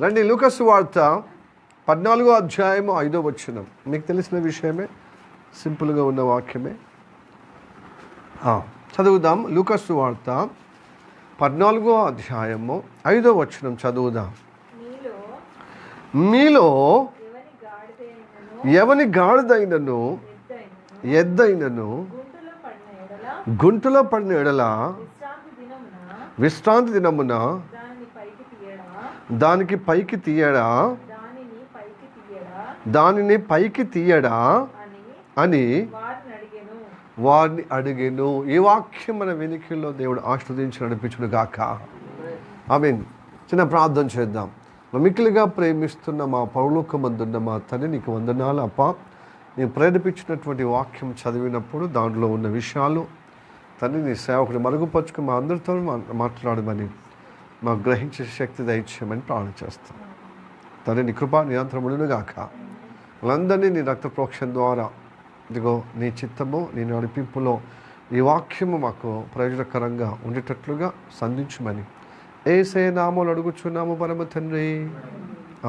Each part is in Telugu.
రండి, లూకా సువార్త 14వ అధ్యాయము 5వ వచనం. మీకు తెలిసిన విషయమే, సింపుల్గా ఉన్న వాక్యమే. చదువుదాం. లూకా సువార్త 14వ అధ్యాయము 5వ వచనం చదువుదాం. మీలో ఎవని గాడిదైనను ఎద్దైనను గుంటలో పడిన ఎడల విశ్రాంతి దినమున దానికి పైకి తీయడా అని వారిని అడిగెను. ఈ వాక్యం మన వెనుకల్లో దేవుడు ఆశీర్వదించి నడిపించును గాక. ఆమేన్. చిన్న ప్రార్థన చేద్దాం. మిక్కిలిగా ప్రేమిస్తున్న మా పరలోకమందున్న మా తండ్రి, నీకు వందనాలు అప్పా. నేను ప్రేరేపించినటువంటి వాక్యం చదివినప్పుడు దాంట్లో ఉన్న విషయాలు తండ్రి నీ సేవకుడు మరుగుపరుచుకుని మా అందరితో మాట్లాడమని మాకు గ్రహించే శక్తి దయచేయమని ప్రార్థన చేస్తాను. తండ్రి నీ కృప నిరంతరమును గాక. వాళ్ళందరినీ నీ రక్త ప్రోక్షణ ద్వారా ఇదిగో నీ చిత్తము నీ నడిపింపులో ఈ వాక్యము మాకు ప్రయోజనకరంగా ఉండేటట్లుగా సంధించమని యేసయ్య నామములో అడుగుచున్నాము పరమ తండ్రి,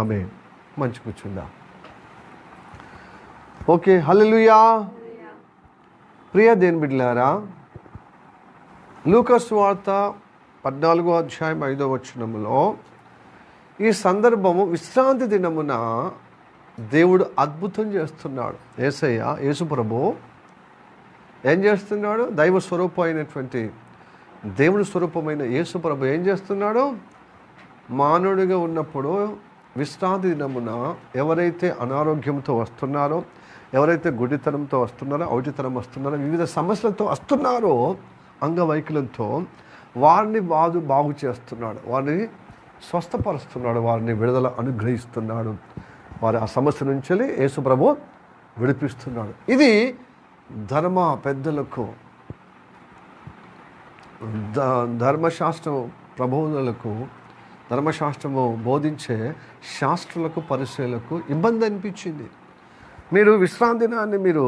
ఆమేన్. మంచి కూర్చుందాం. ఓకే, హల్లెలూయా. ప్రియ దేవుని బిడ్డలారా, లూకా సువార్త 14వ అధ్యాయం 5వ వచనములో ఈ సందర్భము విశ్రాంతి దినమున దేవుడు అద్భుతం చేస్తున్నాడు. యేసు ప్రభు ఏం చేస్తున్నాడు? దైవ స్వరూపం అయినటువంటి దేవుని స్వరూపమైన యేసు ప్రభు ఏం చేస్తున్నాడు? మానవుడిగా ఉన్నప్పుడు విశ్రాంతి దినమున ఎవరైతే అనారోగ్యంతో వస్తున్నారో, ఎవరైతే గుడితనంతో వస్తున్నారో, ఔటితనం వస్తున్నారో, వివిధ సమస్యలతో వస్తున్నారో, అంగవైకల్యంతో వారిని బాగు చేస్తున్నాడు, వారిని స్వస్థపరుస్తున్నాడు, వారిని విడుదల అనుగ్రహిస్తున్నాడు. వారి ఆ సమస్య నుంచి యేసు ప్రభు విడిపిస్తున్నాడు. ఇది ధర్మ పెద్దలకు, ధర్మశాస్త్రం ప్రబోధులకు, ధర్మశాస్త్రము బోధించే శాస్త్రులకు, పరిశీలకు ఇబ్బంది అనిపించింది. మీరు విశ్రాంతి దినాన్ని మీరు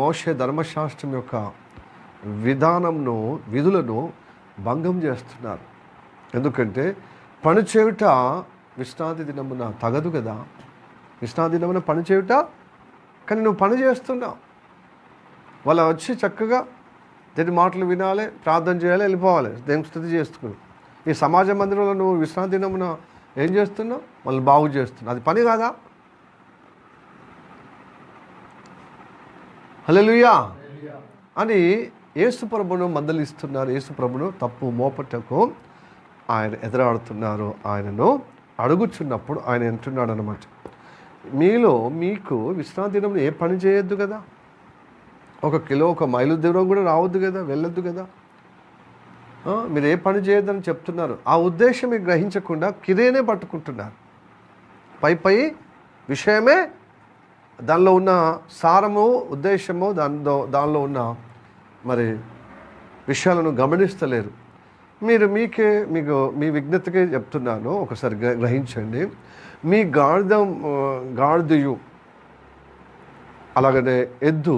మోషే ధర్మశాస్త్రం యొక్క విధానంను, విధులను భంగం చేస్తున్నారు. ఎందుకంటే పని చేయుట విశ్రాంతి దినమున తగదు కదా. విశ్రాంతి దినమున పని చేయుట, కానీ నువ్వు పని చేస్తున్నావు. వాళ్ళు వచ్చి చక్కగా దీని మాటలు వినాలి, ప్రార్థన చేయాలి, వెళ్ళిపోవాలి, దేవుని స్తుతి చేసుకుని. ఈ సమాజ మందిరంలో నువ్వు విశ్రాంతి దినమున ఏం చేస్తున్నావు? వాళ్ళు బాగు చేస్తున్నావు. అది పని కాదా? హల్లెలూయా అని యేసు ప్రభును మందలిస్తున్నారు. యేసు ప్రభును తప్పు మోపటకు ఆయన ఎదురాడుతున్నారు. ఆయనను అడుగుచున్నప్పుడు ఆయన అంటున్నాడు అన్నమాట, మీకు విశ్రాంతి దినంలో ఏ పని చేయొద్దు కదా, 1 మైలు దూరం కూడా రావద్దు కదా, వెళ్ళొద్దు కదా, మీరు ఏ పని చేయొద్దని చెప్తున్నారు. ఆ ఉద్దేశం మీరు గ్రహించకుండా కిరేనే పట్టుకుంటున్నారు. పై విషయమే, దానిలో ఉన్న సారము, ఉద్దేశము, దానిలో ఉన్న మరి విషయాలను గమనిస్తలేరు. మీకు మీ విజ్ఞతకే చెప్తున్నాను, ఒకసారి గ్రహించండి. మీ గాడిదయు అలాగనే ఎద్దు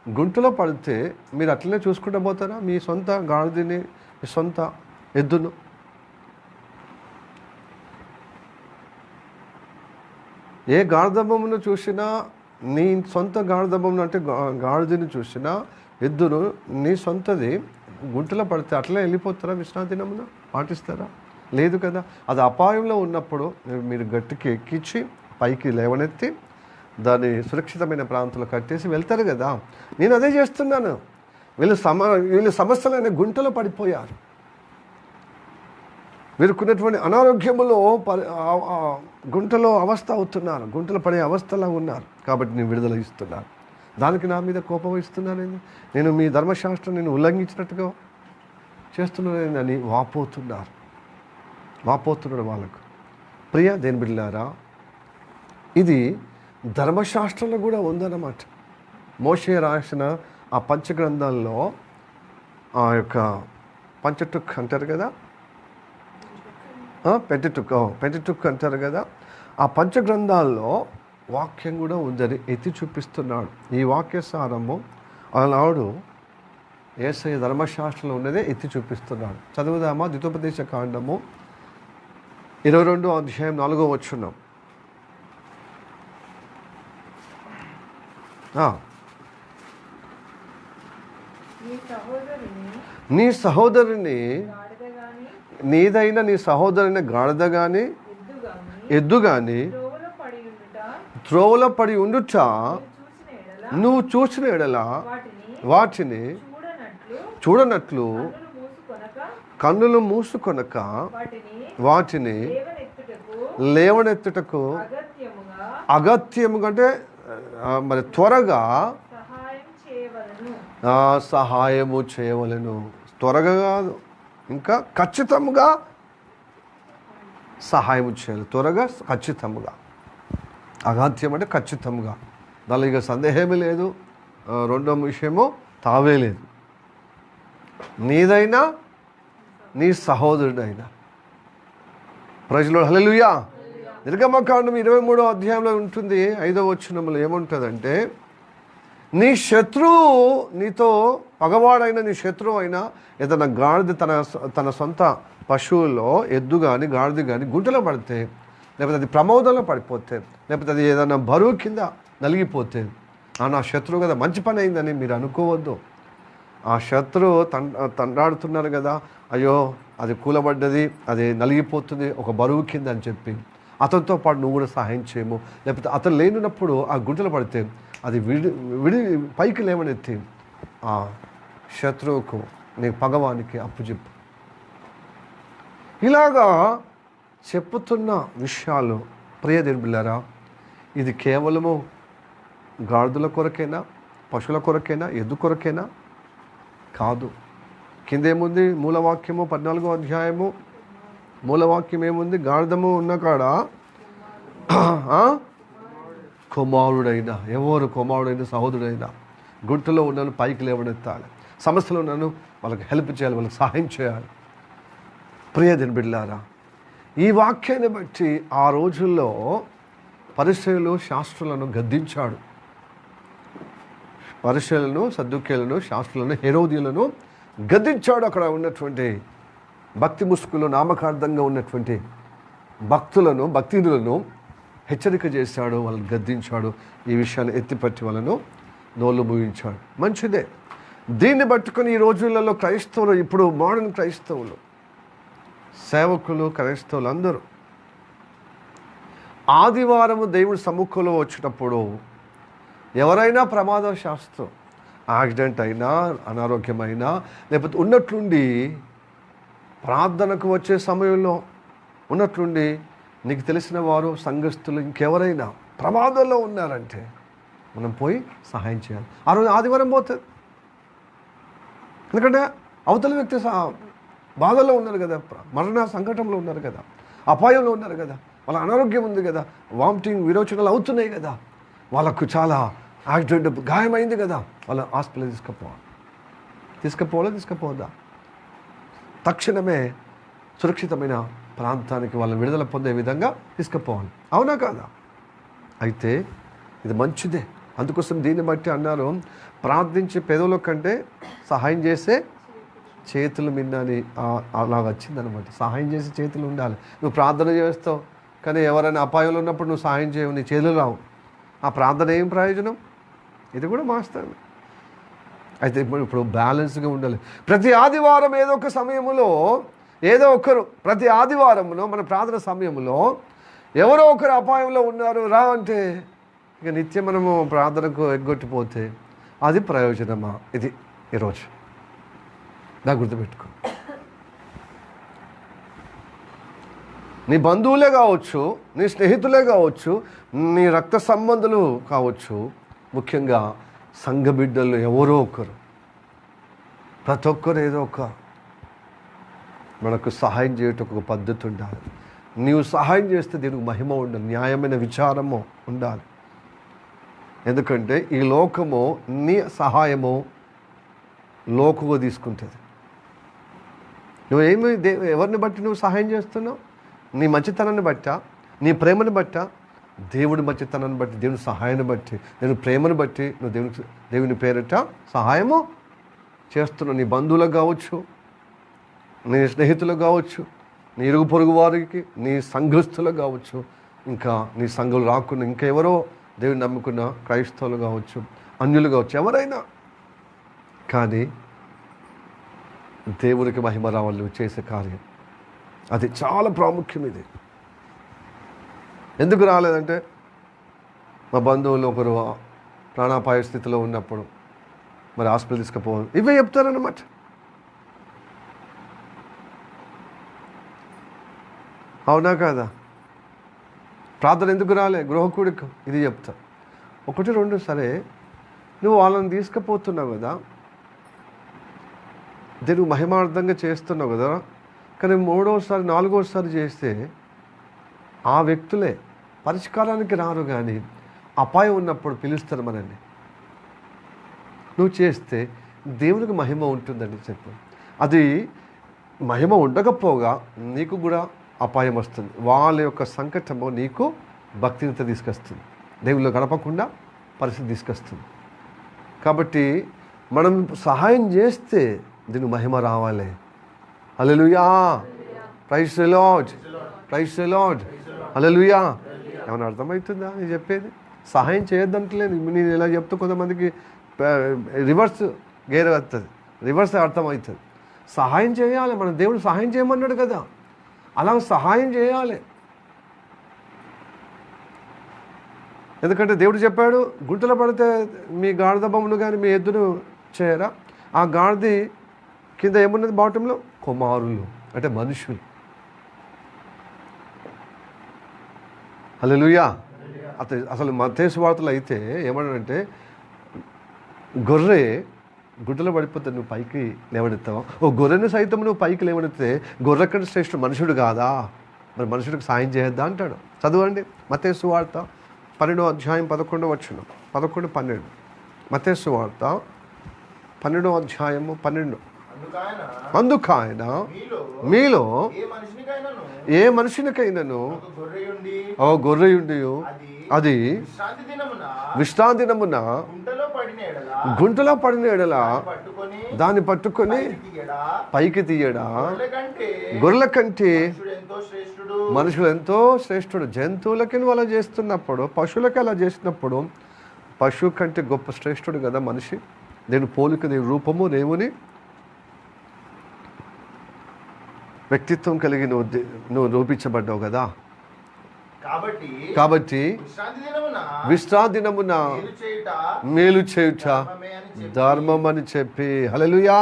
గుంటలో పడితే మీరు అట్లనే చూసుకుంటూ పోతారా? మీ సొంత గాడిదని, మీ సొంత ఎద్దును ఏ గాడిదమ్మను చూసినా, నీ సొంత గాడిదమ్మను అంటే గాడిదని చూసినా, ఎద్దును నీ సొంతది గుంటలో పడితే అట్లే వెళ్ళిపోతారా? విశ్రాంతి దినమున పాటిస్తారా? లేదు కదా. అది అపాయంలో ఉన్నప్పుడు మీరు గట్టికి ఎక్కించి పైకి లేవనెత్తి దాన్ని సురక్షితమైన ప్రాంతంలో కట్టేసి వెళ్తారు కదా. నేను అదే చేస్తున్నాను. వీళ్ళు సమస్యలైన గుంటలో పడిపోయారు. వీరుకున్నటువంటి అనారోగ్యములో గుంటలో అవస్థ అవుతున్నారు, గుంటలో పడే అవస్థలా ఉన్నారు. కాబట్టి నేను విడుదల ఇస్తున్నాను. దానికి నా మీద కోపం ఇస్తున్నానని, నేను మీ ధర్మశాస్త్రం నేను ఉల్లంఘించినట్టుగా చేస్తున్నానని వాపోతున్నాడు వాళ్ళకు. ప్రియ దేని బిడ్డలారా, ఇది ధర్మశాస్త్రంలో కూడా ఉందన్నమాట. మోషే రాసిన ఆ పంచగ్రంథాల్లో ఆ యొక్క పంచటుక్ అంటారు కదా, పెంటటుక్ అంటారు కదా, ఆ పంచగ్రంథాల్లో వాక్యం కూడా ఉందని ఎత్తి చూపిస్తున్నాడు. ఈ వాక్య సారము ఆనాడు యేసయ్య ధర్మశాస్త్రంలో ఉన్నదే ఎత్తి చూపిస్తున్నాడు. చదువుదామా? ద్వితోపదేశ కాండము 22వ అధ్యాయం 4వ వచనం. నీ సహోదరుని నీదైన నీ సహోదరుని గాడిద గాని ఎద్దు గాని త్రోవలో పడి ఉండుట నువ్వు చూసిన ఎడల వాటిని చూడనట్లు కన్నులు మూసుకొనక వాటిని లేవనెత్తుటకు అగత్యముగా అంటే మరి త్వరగా సహాయము చేయవలెను. త్వరగా కాదు, ఇంకా ఖచ్చితంగా సహాయం చేయాలి. త్వరగా ఖచ్చితంగా. అగాధ్యం అంటే ఖచ్చితంగా, దానిలో ఇక సందేహమే లేదు. రెండో విషయము తావే లేదు. నీదైనా నీ సహోదరుడైనా. ప్రజలు హల్లెలూయా. నిర్గమకాండం 23వ అధ్యాయంలో ఉంటుంది. 5వ వచనంలో ఏముంటుందంటే, నీ శత్రువు నీతో పగవాడైన నీ శత్రువు అయినా ఏదైనా గాడిద తన సొంత పశువుల్లో ఎద్దు కానీ గాడిద కానీ గుంటలో పడితే, లేకపోతే అది ప్రమాదంలో పడిపోతే, లేకపోతే అది ఏదైనా బరువు కింద నలిగిపోతే, నా శత్రువు కదా, మంచి పని అయిందని మీరు అనుకోవద్దు. ఆ శత్రువు తండ్రాడుతున్నారు కదా, అయ్యో అది కూలబడ్డది, అది నలిగిపోతుంది ఒక బరువు కింద అని చెప్పి అతనితో పాటు నువ్వు కూడా సహాయం చేయము. లేకపోతే అతను లేనప్పుడు ఆ గుంటలో పడితే అది విడి పైకి లేవనెత్తి ఆ శత్రువుకు నీ పగవానికి అప్పుచెప్పు. ఇలాగా చెప్పుతున్న విషయాలు ప్రియ దేవులారా, ఇది కేవలము గాడిదల కొరకైనా, పశువుల కొరకైనా, ఎద్దు కొరకైనా కాదు. కిందేముంది మూలవాక్యము 14వ అధ్యాయము మూలవాక్యం ఏముంది? గాడిదము ఉన్న కాడ కుమారుడైనా, ఎవరు కుమారుడైనా సహోదరుడైనా గుంటలో ఉన్నాను పైకి లేవనెత్తాలి, సమస్యలు ఉన్నాను వాళ్ళకి హెల్ప్ చేయాలి, వాళ్ళకి సహాయం చేయాలి. ప్రియదేని బిడ్డలారా, ఈ వాక్యాన్ని బట్టి ఆ రోజుల్లో పరిసయ్యులు శాస్త్రులను గద్దించాడు. పరిసయ్యులను, సద్దూక్యులను, శాస్త్రులను, హెరోదీయులను గద్దించాడు. అక్కడ ఉన్నటువంటి భక్తి ముసుగులో నామకార్థంగా ఉన్నటువంటి భక్తులను, భక్తినులను హెచ్చరిక చేశాడు, వాళ్ళని గద్దించాడు. ఈ విషయాన్ని ఎత్తిపట్టి వాళ్ళను నోళ్ళు ముగించాడు. మంచిదే. దీన్ని పట్టుకొని ఈ రోజులలో క్రైస్తవులు, ఇప్పుడు మోడర్న్ క్రైస్తవులు, సేవకులు, క్రైస్తవులు అందరూ ఆదివారము దేవుడి సముఖంలో వచ్చినప్పుడు ఎవరైనా ప్రమాదశాస్తు యాక్సిడెంట్ అయినా, అనారోగ్యమైనా, లేకపోతే ఉన్నట్లుండి ప్రార్థనకు వచ్చే సమయంలో ఉన్నట్లుండి నీకు తెలిసిన వారు, సంఘస్థులు, ఇంకెవరైనా ప్రమాదంలో ఉన్నారంటే మనం పోయి సహాయం చేయాలి. ఆ రోజు ఆదివారం పోతుంది. ఎందుకంటే అవతల వ్యక్తి బాధల్లో ఉన్నారు కదా, మరణ సంకటంలో ఉన్నారు కదా, అపాయంలో ఉన్నారు కదా, వాళ్ళ అనారోగ్యం ఉంది కదా, వామిటింగ్ విరోచనాలు అవుతున్నాయి కదా, వాళ్ళకు చాలా యాక్సిడెంట్ గాయమైంది కదా, వాళ్ళ హాస్పిటల్ తీసుకుపోవద్దా? తక్షణమే సురక్షితమైన ప్రాంతానికి వాళ్ళని విడుదల పొందే విధంగా తీసుకుపోవాలి. అవునా కాదా? అయితే ఇది మంచిదే. అందుకోసం దీన్ని బట్టి అన్నారు, ప్రార్థించే పెదవుల కంటే సహాయం చేసే చేతులు మిన్నని. అలా వచ్చిందనమాట. సహాయం చేసే చేతులు ఉండాలి. నువ్వు ప్రార్థన చేస్తావు కానీ ఎవరైనా అపాయంలో ఉన్నప్పుడు నువ్వు సహాయం చేయవు, నీ చేతులు రావు. ఆ ప్రార్థన ఏం ప్రయోజనం? ఇది కూడా మాస్తాను. అయితే ఇప్పుడు బ్యాలెన్స్గా ఉండాలి. ప్రతి ఆదివారం ఏదో ఒక సమయంలో ఏదో ఒకరు, ప్రతి ఆదివారంలో మన ప్రార్థన సమయంలో ఎవరో ఒకరు అపాయంలో ఉన్నారు రా అంటే ఇక నిత్యం మనము ప్రార్థనకు ఎగ్గొట్టిపోతే అది ప్రయోజనమా? ఇది ఈరోజు నాకు గుర్తుపెట్టుకో. నీ బంధువులే కావచ్చు, నీ స్నేహితులే కావచ్చు, నీ రక్త సంబంధులు కావచ్చు, ముఖ్యంగా సంఘ బిడ్డలు ఎవరో ఒకరు, ప్రతి ఒక్కరు ఏదో ఒక మనకు సహాయం చేయటం ఒక పద్ధతి ఉండాలి. నీవు సహాయం చేస్తే దీనికి మహిమ ఉండాలి, న్యాయమైన విచారము ఉండాలి. ఎందుకంటే ఈ లోకము నీ సహాయము లోకుగా తీసుకుంటుంది. నువ్వేమి ఎవరిని బట్టి నువ్వు సహాయం చేస్తున్నావు? నీ మంచితనాన్ని బట్టా, నీ ప్రేమను బట్టా? దేవుడి మంచితనాన్ని బట్టి, దేవుని సహాయాన్ని బట్టి, దేవుని ప్రేమను బట్టి నువ్వు దేవుని పేరిట సహాయము చేస్తున్నావు. నీ బంధువులకు కావచ్చు, నీ స్నేహితులకు కావచ్చు, నీ ఇరుగు పొరుగు వారికి, నీ సంఘస్థులు కావచ్చు, ఇంకా నీ సంఘులు రాకుండా ఇంకెవరో దేవుని నమ్ముకున్న క్రైస్తవులు కావచ్చు, అన్యులు కావచ్చు, ఎవరైనా కానీ దేవునికి మహిమ రావాలి నువ్వు చేసే కార్యం. అది చాలా ప్రాముఖ్యం. ఇది ఎందుకు రాలేదంటే మా బంధువులు ఒకరు ప్రాణాపాయ స్థితిలో ఉన్నప్పుడు మరి హాస్పిటల్ తీసుకుపోవాలి, ఇవే చెప్తారన్నమాట. అవునా కాదా? ప్రార్థన ఎందుకు రాలే? గృహకూడిక ఇది చెప్తా. 1, 2 సరే, నువ్వు వాళ్ళని తీసుకుపోతున్నావు కదా, నువ్వు మహిమార్థంగా చేస్తున్నావు కదా, కానీ 3వసారి 4వసారి చేస్తే ఆ వ్యక్తులే పరిష్కారానికి రారు, కానీ అపాయం ఉన్నప్పుడు పిలుస్తారు మనల్ని. నువ్వు చేస్తే దేవునికి మహిమ ఉంటుందండి చెప్పు. అది మహిమ ఉండకపోగా నీకు కూడా అపాయం వస్తుంది. వాళ్ళ యొక్క సంకటము నీకు భక్తిని తీసుకొస్తుంది, దేవుళ్ళు గడపకుండా పరిస్థితి తీసుకొస్తుంది. కాబట్టి మనం సహాయం చేస్తే దీనికి మహిమ రావాలి. Hallelujah, praise the Lord, praise the Lord, hallelujah. ఏమైనా అర్థమవుతుందా నేను చెప్పేది? సహాయం చేయొద్దంటలేదు. నేను ఇలా చెప్తే కొంతమందికి రివర్స్ గేర్ వస్తుంది, రివర్స్ అర్థమవుతుంది. సహాయం చేయాలి, మన దేవుడు సహాయం చేయమన్నాడు కదా, అలా సహాయం చేయాలి. ఎందుకంటే దేవుడు చెప్పాడు, గుంటలో పడితే మీ గాడిద బొమ్మను కానీ మీ ఎద్దును చేయరా? ఆ గాడిది కింద ఏమున్నది? బాటంలో కుమారులు, అంటే మనుషులు. హల్లెలూయా. అసలు మత్తయి వార్తలు అయితే ఏమన్నాడంటే, గొర్రె గుడ్డలో పడిపోతే నువ్వు పైకి లేవనెత్తావా? ఓ గొర్రెను సైతం నువ్వు పైకి లేవనెత్తే గొర్రె కంటే శ్రేష్ఠ మనుషుడు కాదా? మరి మనుషుడికి సాయం చేయొద్దా అంటాడు. చదవండి మత్తయి సువార్త 12వ అధ్యాయం 11వ వచనం, 11, 12. మత్తయి సువార్త 12వ అధ్యాయము 12. అందుకాయన మీలో ఏ మనిషినికైనాను ఓ గొర్రెయుండి అది విశ్రాంతి దినమున గుంటలో పడిన ఎడల దాన్ని పట్టుకొని పైకి తీయడా? గొర్రెల కంటే మనుషులు ఎంతో శ్రేష్ఠుడు. జంతువులకి నువ్వు అలా చేస్తున్నప్పుడు, పశువులకి అలా చేసినప్పుడు, పశువు కంటే గొప్ప శ్రేష్ఠుడు కదా మనిషి. నేను పోలిక, నీ రూపము, దేవుని వ్యక్తిత్వం కలిగి నువ్వు రూపించబడ్డావు కదా. కాబట్టి విశ్రాంతి దినమున మేలు చేయుట ధర్మం అని చెప్పి, హల్లెలూయా.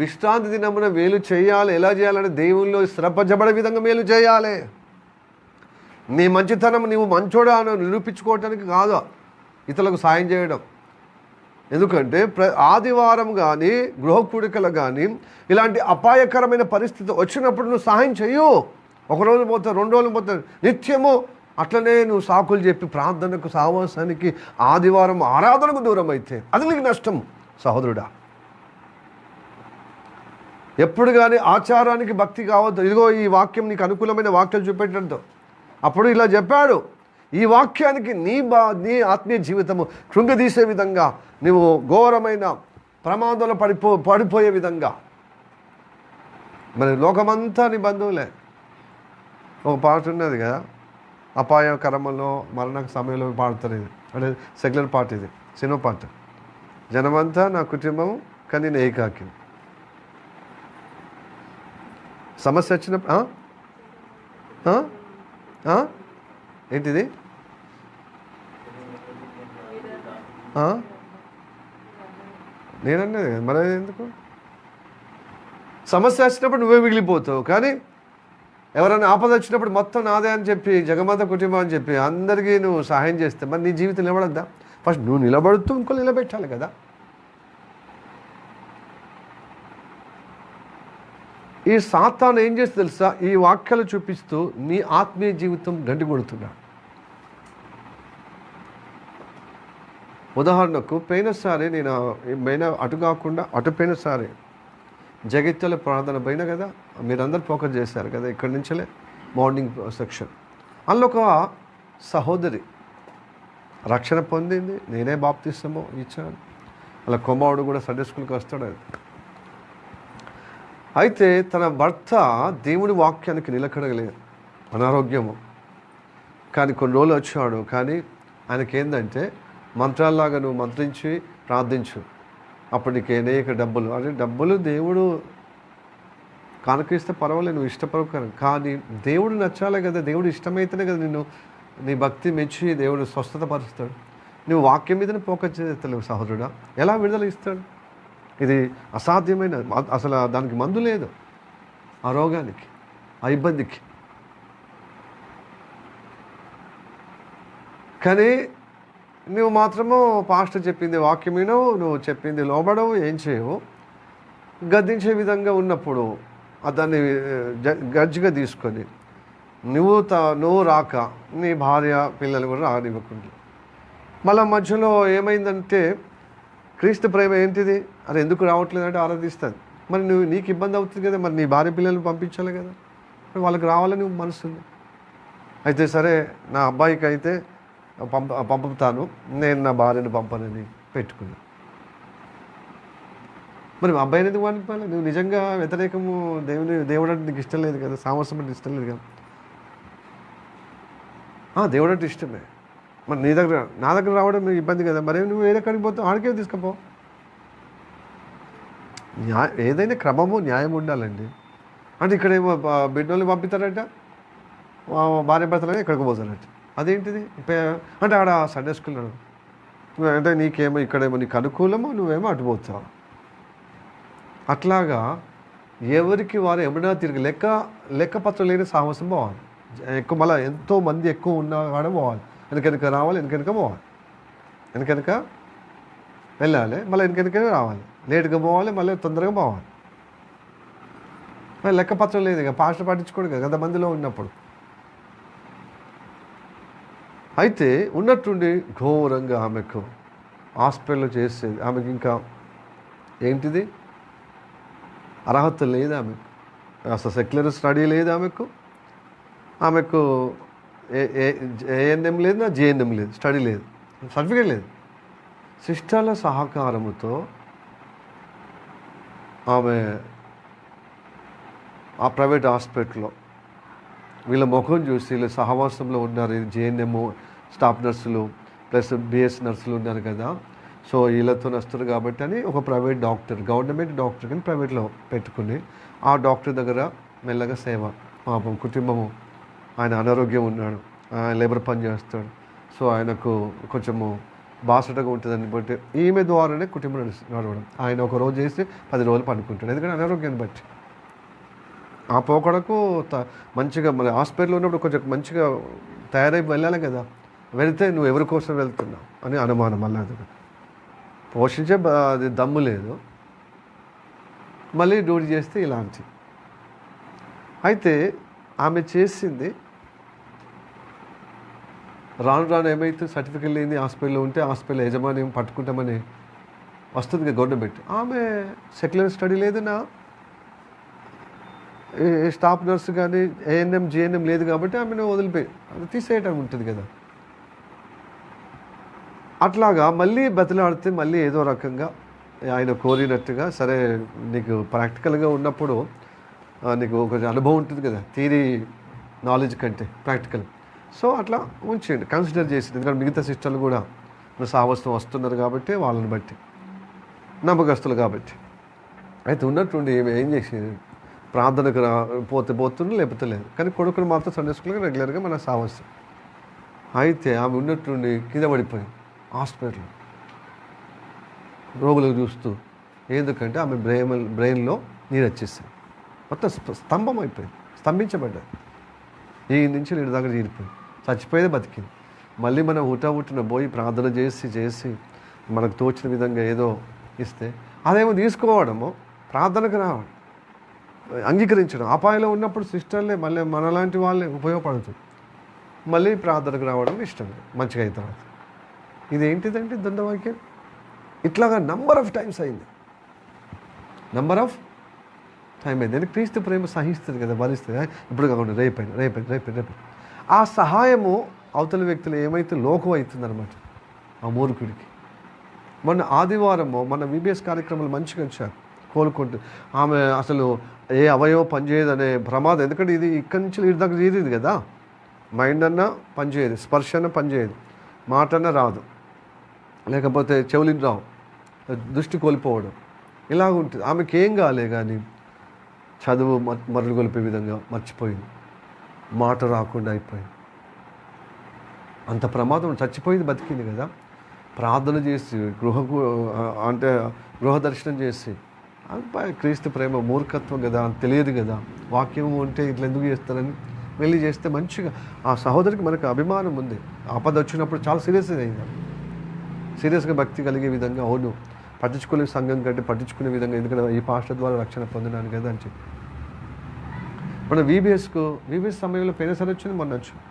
విశ్రాంతి దినమున మేలు చేయాలి. ఎలా చేయాలంటే దేవుల్లో స్థిరపరచబడే విధంగా మేలు చేయాలి. నీ మంచితనం నీవు మంచోడా అని నిరూపించుకోవటానికి కాదు, ఇతరులకు సాయం చేయడం. ఎందుకంటే ఆదివారం కానీ గృహకూడికలు కానీ ఇలాంటి అపాయకరమైన పరిస్థితి వచ్చినప్పుడు నువ్వు సహాయం చెయ్యు. 1 రోజు పోతావు, 2 రోజులు పోతావు, నిత్యము అట్లనే నువ్వు సాకులు చెప్పి ప్రార్థనకు, సావాసానికి, ఆదివారం ఆరాధనకు దూరం అయితే అది నీకు నష్టం సహోదరుడా. ఎప్పుడు కానీ ఆచారానికి భక్తి కావద్దు. ఇదిగో ఈ వాక్యం నీకు అనుకూలమైన వాక్యాలు చూపెట్టడంతో అప్పుడు ఇలా చెప్పాడు. ఈ వాక్యానికి నీ ఆత్మీయ జీవితము కృంగదీసే విధంగా, నువ్వు ఘోరమైన ప్రమాదంలో పడిపోయే విధంగా. మరి లోకమంతా నీ బంధువులే. ఒక పాట ఉన్నది కదా, అపాయకరమంలో మరణ సమయంలో పాడతారు. ఇది అంటే సెక్యులర్ పాట, ఇది సినిమా పాట. జనమంతా నా కుటుంబం కానీ నేను ఏకాకి. సమస్య వచ్చినప్పుడు ఏంటిది? నేనన్నది మరి ఎందుకు? సమస్య వచ్చినప్పుడు నువ్వే మిగిలిపోతావు, కానీ ఎవరైనా ఆపద వచ్చినప్పుడు మొత్తం నాదే అని చెప్పి, జగమంత కుటుంబం అని చెప్పి అందరికీ నువ్వు సహాయం చేస్తే మరి నీ జీవితం నిలబడద్దా? ఫస్ట్ నువ్వు నిలబడుతూ ఇంకో నిలబెట్టాలి కదా. ఈ సాతాను ఏం చేస్తే తెలుసా? ఈ వాక్యాలు చూపిస్తూ నీ ఆత్మీయ జీవితం గండి కొడుతున్నాడు. ఉదాహరణకు పోయినసారి నేను అటు కాకుండా అటు పోయినసారి జగిత్యాల ప్రార్థన పోయినా కదా, మీరందరూ ఫోకస్ చేశారు కదా ఇక్కడి నుంచే మార్నింగ్ సెక్షన్. అందులో ఒక సహోదరి రక్షణ పొందింది, నేనే బాప్తిస్తమో ఇచ్చాను. అలా కుమారుడు కూడా సండే స్కూల్కి వస్తాడు. అయితే తన భర్త దేవుని వాక్యానికి నిలకడగలేదు, అనారోగ్యము. కానీ కొన్ని రోజులు వచ్చాడు. కానీ ఆయనకేందంటే మంత్రాల్లాగా నువ్వు మంత్రించి ప్రార్థించు, అప్పుడు నీకు అనేక డబ్బులు. అంటే డబ్బులు దేవుడు కానుకిస్తే పర్వాలేదు, నువ్వు ఇష్టపడవు. కానీ దేవుడు నచ్చాలే కదా, దేవుడు ఇష్టమైతేనే కదా నిన్ను నీ భక్తి మెచ్చి దేవుడు స్వస్థత పరుస్తాడు. నువ్వు వాక్యం మీదనే ఫోకస్ చేస్తలేవు సహోదరుడా, ఎలా విడుదల ఇస్తాడు? ఇది అసాధ్యమైన, అసలు దానికి మందు లేదు, ఆ రోగానికి, ఆ ఇబ్బందికి. కానీ నువ్వు మాత్రము పాస్టర్ చెప్పింది వాక్యం వినవు, నువ్వు చెప్పింది లోబడవు, ఏం చేయవు. గద్దించే విధంగా ఉన్నప్పుడు దాన్ని గజ్జిగా తీసుకొని నువ్వు రాక నీ భార్య పిల్లలు కూడా రానివ్వకుండా, మళ్ళీ మధ్యలో ఏమైందంటే క్రీస్తు ప్రేమ ఏంటిది, అది ఎందుకు రావట్లేదంటే ఆరాధిస్తుంది. మరి నీకు ఇబ్బంది అవుతుంది కదా, మరి నీ భార్య పిల్లలు పంపించాలి కదా, వాళ్ళకి రావాలని మనసు ఉంది. అయితే సరే నా అబ్బాయికి అయితే పంపుతాను, నేను నా భార్యను పంపనని పెట్టుకున్నా. మరి మా అబ్బాయిని ఎందుకు పంపాలి? నువ్వు నిజంగా వ్యతిరేకము, దేవుడు అంటే నీకు ఇష్టం లేదు కదా, సామరస్యం అంటే ఇష్టం లేదు కదా. దేవుడు అంటే ఇష్టమే, మరి నా దగ్గర రావడం నీకు ఇబ్బంది కదా, మరి నువ్వు వేరే కాడికి పోతావు, ఆడికే తీసుకుపో. ఏదైనా క్రమము న్యాయం ఉండాలండి. అంటే ఇక్కడేమో బిడ్డల్ని పంపిస్తారట, భార్య భర్తలని ఎక్కడికి పోతారట. అదేంటిది అంటే ఆడ సండే స్కూల్ అంటే నీకేమో ఇక్కడేమో నీకు అనుకూలమో, నువ్వేమో అటు పోతావు. అట్లాగా ఎవరికి వారు ఎప్పుడైనా తిరిగి లెక్కపత్రం లేని సాహసం పోవాలి. ఎక్కువ మళ్ళీ ఎంతో మంది ఎక్కువ ఉన్న కాడ పోవాలి, వెనక రావాలి, వెనక పోవాలి, వెనక వెళ్ళాలి, మళ్ళీ వెనక రావాలి, లేటుగా పోవాలి, మళ్ళీ తొందరగా పోవాలి. మళ్ళీ లెక్కపత్రం లేదు, ఇక పాస్టర్ పట్టించుకోడు కదా మందిలో ఉన్నప్పుడు. అయితే ఉన్నట్టుండి ఘోరంగా ఆమెకు హాస్పిటల్లో చేసేది. ఆమెకి ఇంకా ఏంటిది అర్హత లేదు, ఆమెకు అసలు సెక్యులర్ స్టడీ లేదు, ఆమెకు ఏఎన్ఎం లేదు, నా జేఎన్ఎం లేదు, స్టడీ లేదు, సర్టిఫికేట్ లేదు. సిస్టర్ల సహకారముతో ఆమె ఆ ప్రైవేట్ హాస్పిటల్లో వీళ్ళ ముఖం చూసి వీళ్ళ సహవాసంలో ఉన్నారు, జేఎన్ఎం స్టాఫ్ నర్సులు ప్లస్ బిఎస్ నర్సులు ఉన్నారు కదా, సో వీళ్ళతో వస్తారు కాబట్టి అని ఒక ప్రైవేట్ డాక్టర్, గవర్నమెంట్ డాక్టర్ కానీ ప్రైవేట్లో పెట్టుకుని ఆ డాక్టర్ దగ్గర మెల్లగా సేవ. పాపం కుటుంబము, ఆయన అనారోగ్యం ఉన్నాడు, ఆయన లేబర్ పని చేస్తాడు, సో ఆయనకు కొంచెము బాసటగా ఉంటుందని బట్టి ఈమె ద్వారానే కుటుంబం నడవడం. ఆయన ఒక రోజు చేసి 10 రోజులు పండుకుంటాడు, ఎందుకంటే అనారోగ్యాన్ని బట్టి. ఆ పోకడకు మంచిగా మన హాస్పిటల్లో ఉన్నప్పుడు కొంచెం మంచిగా తయారై వెళ్ళాలి కదా, వెళ్తే నువ్వు ఎవరి కోసం వెళ్తున్నావు అని అనుమానం. మళ్ళీ అది పోషించే అది దమ్ము లేదు, మళ్ళీ డ్యూటీ చేస్తే ఇలాంటి. అయితే ఆమె చేసింది రాను ఏమైతే సర్టిఫికెట్ లేని హాస్పిటల్లో ఉంటే హాస్పిటల్ యజమాని పట్టుకుంటామని వస్తుంది గవర్నమెంట్. ఆమె సెక్యులర్ స్టడీ లేదన్నా, స్టాఫ్ నర్సు కానీ ఏఎన్ఎం జిఎన్ఎం లేదు కాబట్టి ఆమెను వదిలిపోయి అది తీసేయటం ఉంటుంది కదా. అట్లాగా మళ్ళీ బతిలాడితే మళ్ళీ ఏదో రకంగా ఆయన కోరినట్టుగా, సరే నీకు ప్రాక్టికల్గా ఉన్నప్పుడు నీకు ఒక అనుభవం ఉంటుంది కదా, థియరీ నాలెడ్జ్ కంటే ప్రాక్టికల్, సో అట్లా ఉంచేయండి, కన్సిడర్ చేసింది. ఎందుకంటే మిగతా సిస్టర్లు కూడా సావస్థం వస్తున్నారు కాబట్టి, వాళ్ళని బట్టి నమ్మకస్తులు కాబట్టి. అయితే ఉన్నట్టుండి ఏం చేసేది, ప్రార్థనకు పోతున్నారు లేకపోతే లేదు, కానీ కొడుకుని మాత్రం సండే స్కూల్గా రెగ్యులర్గా మన సావస్థం. అయితే ఆమె ఉన్నట్టుండి కింద పడిపోయింది హాస్పిటల్, రోగులకు చూస్తూ. ఎందుకంటే ఆమె బ్రెయిన్లో నీరు వచ్చేసింది, మొత్తం స్తంభం అయిపోయింది, స్తంభించబడ్డది. ఈ నుంచి నీరు దగ్గర చీరిపోయింది, చచ్చిపోయేదే బతికింది. మళ్ళీ మనం ఊటన పోయి ప్రార్థన చేసి మనకు తోచిన విధంగా ఏదో ఇస్తే అదేమో తీసుకోవడము, ప్రార్థనకు రావడం, అంగీకరించడం. అపాయంలో ఉన్నప్పుడు సిస్టర్లే మళ్ళీ మనలాంటి వాళ్ళే ఉపయోగపడుతుంది, మళ్ళీ ప్రార్థనకు రావడం ఇష్టం మంచిగా అయిన తర్వాత. ఇదేంటిదంటే దండవాక్యం. ఇట్లాగా నంబర్ ఆఫ్ టైమ్స్ అయింది, నంబర్ ఆఫ్ టైం అయింది. ఎందుకు క్రీస్తు ప్రేమ సహిస్తుంది కదా, భరిస్తుంది. ఇప్పుడు కాకుండా రేపైంది. ఆ సహాయము అవతల వ్యక్తులు ఏమైతే లోకం అవుతుందన్నమాట ఆ మూర్ఖుడికి. మొన్న ఆదివారము మన విబిఎస్ కార్యక్రమాలు మంచిగా వచ్చారు, కోలుకుంటూ. ఆమె అసలు ఏ అవయవం పనిచేయదు అనే ప్రమాదం. ఎందుకంటే ఇది ఇక్కడి నుంచి ఇటు దాకా తీరింది కదా. మైండ్ అన్నా పనిచేయదు, స్పర్శ అన్న పనిచేయదు, మాట అన్న రాదు, లేకపోతే చెవులిని రావు, దృష్టి కోల్పోవడం ఇలాగ ఉంటుంది. ఆమెకి ఏం కాలే కానీ చదువు మరుగుగొలిపే విధంగా మర్చిపోయింది, మాట రాకుండా అయిపోయింది. అంత ప్రమాదం, చచ్చిపోయింది, బతికింది కదా. ప్రార్థన చేసి గృహ దర్శనం చేసి క్రీస్తు ప్రేమ మూర్ఖత్వం కదా, తెలియదు కదా, వాక్యం ఉంటే ఇట్లా ఎందుకు చేస్తారని వెళ్ళి చేస్తే మంచిగా ఆ సహోదరికి మనకు అభిమానం ఉంది. ఆపద వచ్చినప్పుడు చాలా సీరియస్గా భక్తి కలిగే విధంగా, అవును పట్టించుకునే సంఘం కంటే పట్టించుకునే విధంగా, ఎందుకంటే ఈ పాస్టర్ ద్వారా రక్షణ పొందినాను కదా అని చెప్పి. మన వీబీఎస్ సమయంలో పోయినసారి వచ్చింది, మొన్న వచ్చింది.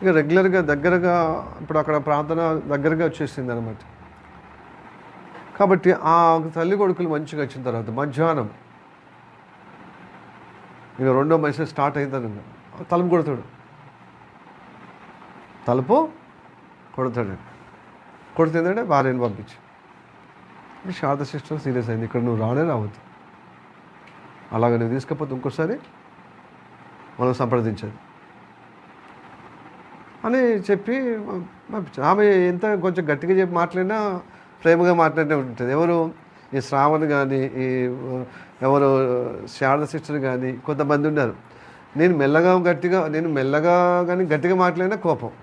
ఇక రెగ్యులర్గా దగ్గరగా ఇప్పుడు అక్కడ ప్రార్థన దగ్గరగా వచ్చేసింది అనమాట. కాబట్టి ఆ తల్లి కొడుకులు మంచిగా వచ్చిన తర్వాత మధ్యాహ్నం ఇక రెండో మెసేజ్ స్టార్ట్ అవుతాను. తలుపు కొడతాడు. కొడుతుందంటే భార్యను పంపించి, శారద సిస్టర్ సీరియస్ అయింది, ఇక్కడ నువ్వు రావద్దు, అలాగ నువ్వు తీసుకపోతే ఇంకోసారి మనం సంప్రదించదు అని చెప్పి పంపించాను. ఆమె ఎంత కొంచెం గట్టిగా చెప్పి మాట్లాడినా ప్రేమగా మాట్లాడితే ఉంటుంది. ఎవరు ఈ శ్రావణ్ కానీ, ఈ ఎవరు శారద సిస్టర్ కానీ కొంతమంది ఉన్నారు. నేను మెల్లగా కానీ గట్టిగా మాట్లాడినా కోపం,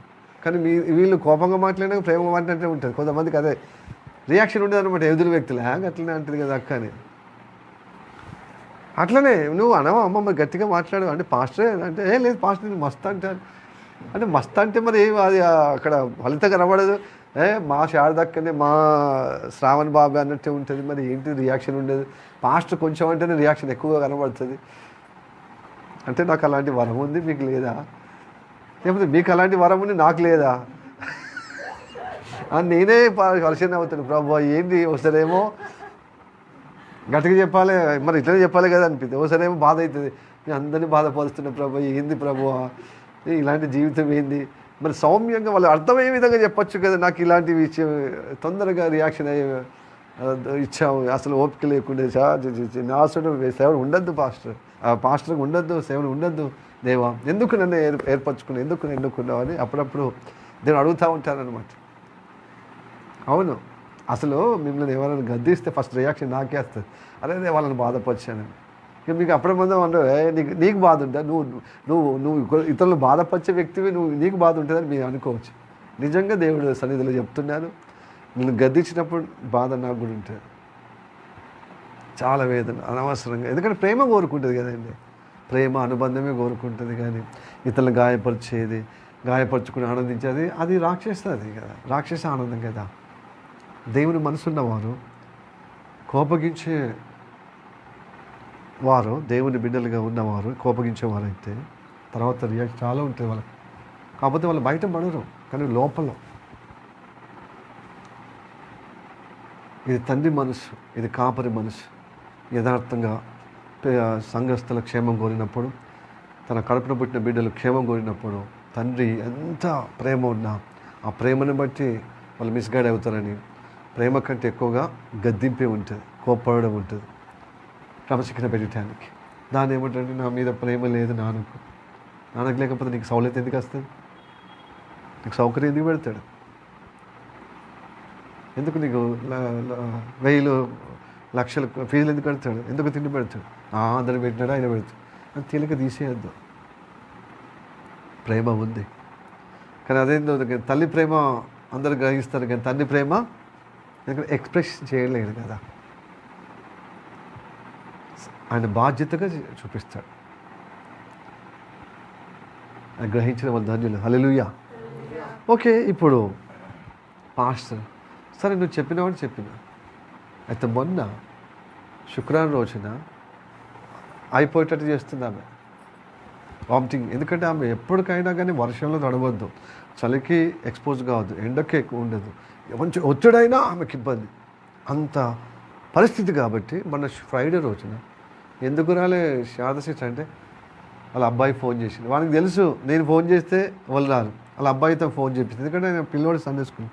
కానీ వీళ్ళు కోపంగా మాట్లాడినా ప్రేమగా మాట్లాడితే ఉంటుంది. కొంతమందికి అదే రియాక్షన్ ఉండదు అనమాట, ఎదురు వ్యక్తులు అట్లనే అంటుంది కదా అక్క అని. అట్లనే నువ్వు అనవా అమ్మ మరి గట్టిగా మాట్లాడు అంటే పాస్టరే అంటే, లేదు పాస్టర్ నేను మస్త్ అంటే మస్త్ అంటే మరి అది అక్కడ ఫలితం కనబడదు. మా శారదక్కనే మా శ్రావణ్ బాబు అన్నట్టే ఉంటుంది, మరి ఏంటి రియాక్షన్ ఉండదు. పాస్టర్ కొంచెం అంటేనే రియాక్షన్ ఎక్కువగా కనబడుతుంది. అంటే నాకు అలాంటి వరం ఉంది, మీకు లేదా? లేకపోతే మీకు అలాంటి వరం ఉంది, నాకు లేదా? నేనే పరిశీలన అవుతాను, ప్రభు ఏంది ఒకసారేమో గట్టిగా చెప్పాలి, మరి ఇట్లనే చెప్పాలి కదా అనిపిస్తుంది. ఒకసారేమో బాధ అవుతుంది, నేను అందరినీ బాధపరుస్తున్నా ప్రభు, ఏంది ప్రభు ఇలాంటి జీవితం ఏంది? మరి సౌమ్యంగా వాళ్ళు అర్థమయ్యే విధంగా చెప్పచ్చు కదా. నాకు ఇలాంటి విషయం తొందరగా రియాక్షన్ అయ్యే ఇచ్చాము, అసలు ఓపిక లేకుండా నాసుడు సేవలు ఉండద్దు పాస్టర్కి ఉండద్దు, సేవలు ఉండద్దు దేవా, ఎందుకు నన్ను ఏర్పరచుకున్నావు, ఎందుకు నన్ను ఎన్నుకున్నావు అని అప్పుడప్పుడు నేను అడుగుతూ ఉంటానన్నమాట. అవును, అసలు మిమ్మల్ని ఎవరైనా గద్దిస్తే ఫస్ట్ రియాక్షన్ నాకే వస్తుంది, అదే వాళ్ళని బాధపరిచానని. ఇక మీకు అప్పుడు ముందు అంటే నీకు బాధ ఉంటుందా, నువ్వు ఇతరులు బాధపరిచే వ్యక్తివి, నీకు బాధ ఉంటుందని మీరు అనుకోవచ్చు. నిజంగా దేవుడు సన్నిధిలో చెప్తున్నాను, నేను గద్దించినప్పుడు బాధ నాకు కూడా ఉంటుంది, చాలా వేదన అనవసరంగా. ఎందుకంటే ప్రేమ కోరుకుంటుంది కదండి, ప్రేమ అనుబంధమే కోరుకుంటుంది. కానీ ఇతరులు గాయపరుచుకుని ఆనందించేది అది రాక్షసది కదా, రాక్షస ఆనందం కదా. దేవుని మనసున్నవారు కోపగించే వారు, దేవుని బిడ్డలుగా ఉన్నవారు కోపగించేవారైతే తర్వాత రియాక్షన్ చాలా ఉంటుంది వాళ్ళకి. కాకపోతే వాళ్ళు బయట పడరు, కానీ లోపల ఇది తండ్రి మనసు, ఇది కాపరి మనసు. యథార్థంగా సంఘస్థుల క్షేమం కోరినప్పుడు, తన కడుపున పుట్టిన బిడ్డలు క్షేమం కోరినప్పుడు తండ్రి ఎంత ప్రేమ ఉన్నా ఆ ప్రేమను బట్టి వాళ్ళు మిస్గైడ్ అవుతారని, ప్రేమ కంటే ఎక్కువగా గద్దింపే ఉంటుంది, కోప్పడడం ఉంటుంది క్రమశిక్షణ పెట్టడానికి. దాన్ని ఏమంటే నా మీద ప్రేమ లేదు నాన్నకు లేకపోతే నీకు సౌలత ఎందుకు వస్తుంది, నీకు సౌకర్యం ఎందుకు పెడతాడు, ఎందుకు నీకు 1000 లక్షలు ఫీజులు ఎందుకు పెడతాడు, ఎందుకు తిండి పెడతాడు, అందరు పెట్టినాడు ఆయన పెడతాడు అని తేలిక తీసేయద్దు. ప్రేమ ఉంది, కానీ అదేందో తల్లి ప్రేమ అందరు గ్రహిస్తారు, కానీ తండ్రి ప్రేమ ఎందుకంటే ఎక్స్ప్రెస్ చేయలేడు కదా, ఆయన బాధ్యతగా చూపిస్తాడు. గ్రహించిన వాళ్ళ ధన్యులు, హల్లెలూయా. ఓకే, ఇప్పుడు పాస్టర్ సరే నువ్వు చెప్పినావని చెప్పినా, అయితే మొన్న శుక్రవారం రోజున అయిపోయేటట్టు చేస్తుంది ఆమె వామిటింగ్. ఎందుకంటే ఆమె ఎప్పటికైనా కానీ వర్షంలో తడవద్దు, చలికి ఎక్స్పోజ్ కావద్దు, ఎండకి ఎక్కువ ఉండదు, కొంచెం ఒత్తిడైనా ఆమెకి ఇబ్బంది, అంత పరిస్థితి. కాబట్టి మన ఫ్రైడే రోజున ఎందుకు రాలే శారదశిష్ట అంటే వాళ్ళ అబ్బాయి ఫోన్ చేసింది. వాళ్ళకి తెలుసు నేను ఫోన్ చేస్తే వాళ్ళు రారు, వాళ్ళ అబ్బాయితో ఫోన్ చేపించింది, ఎందుకంటే నేను పిల్లోడు సందేశకుని.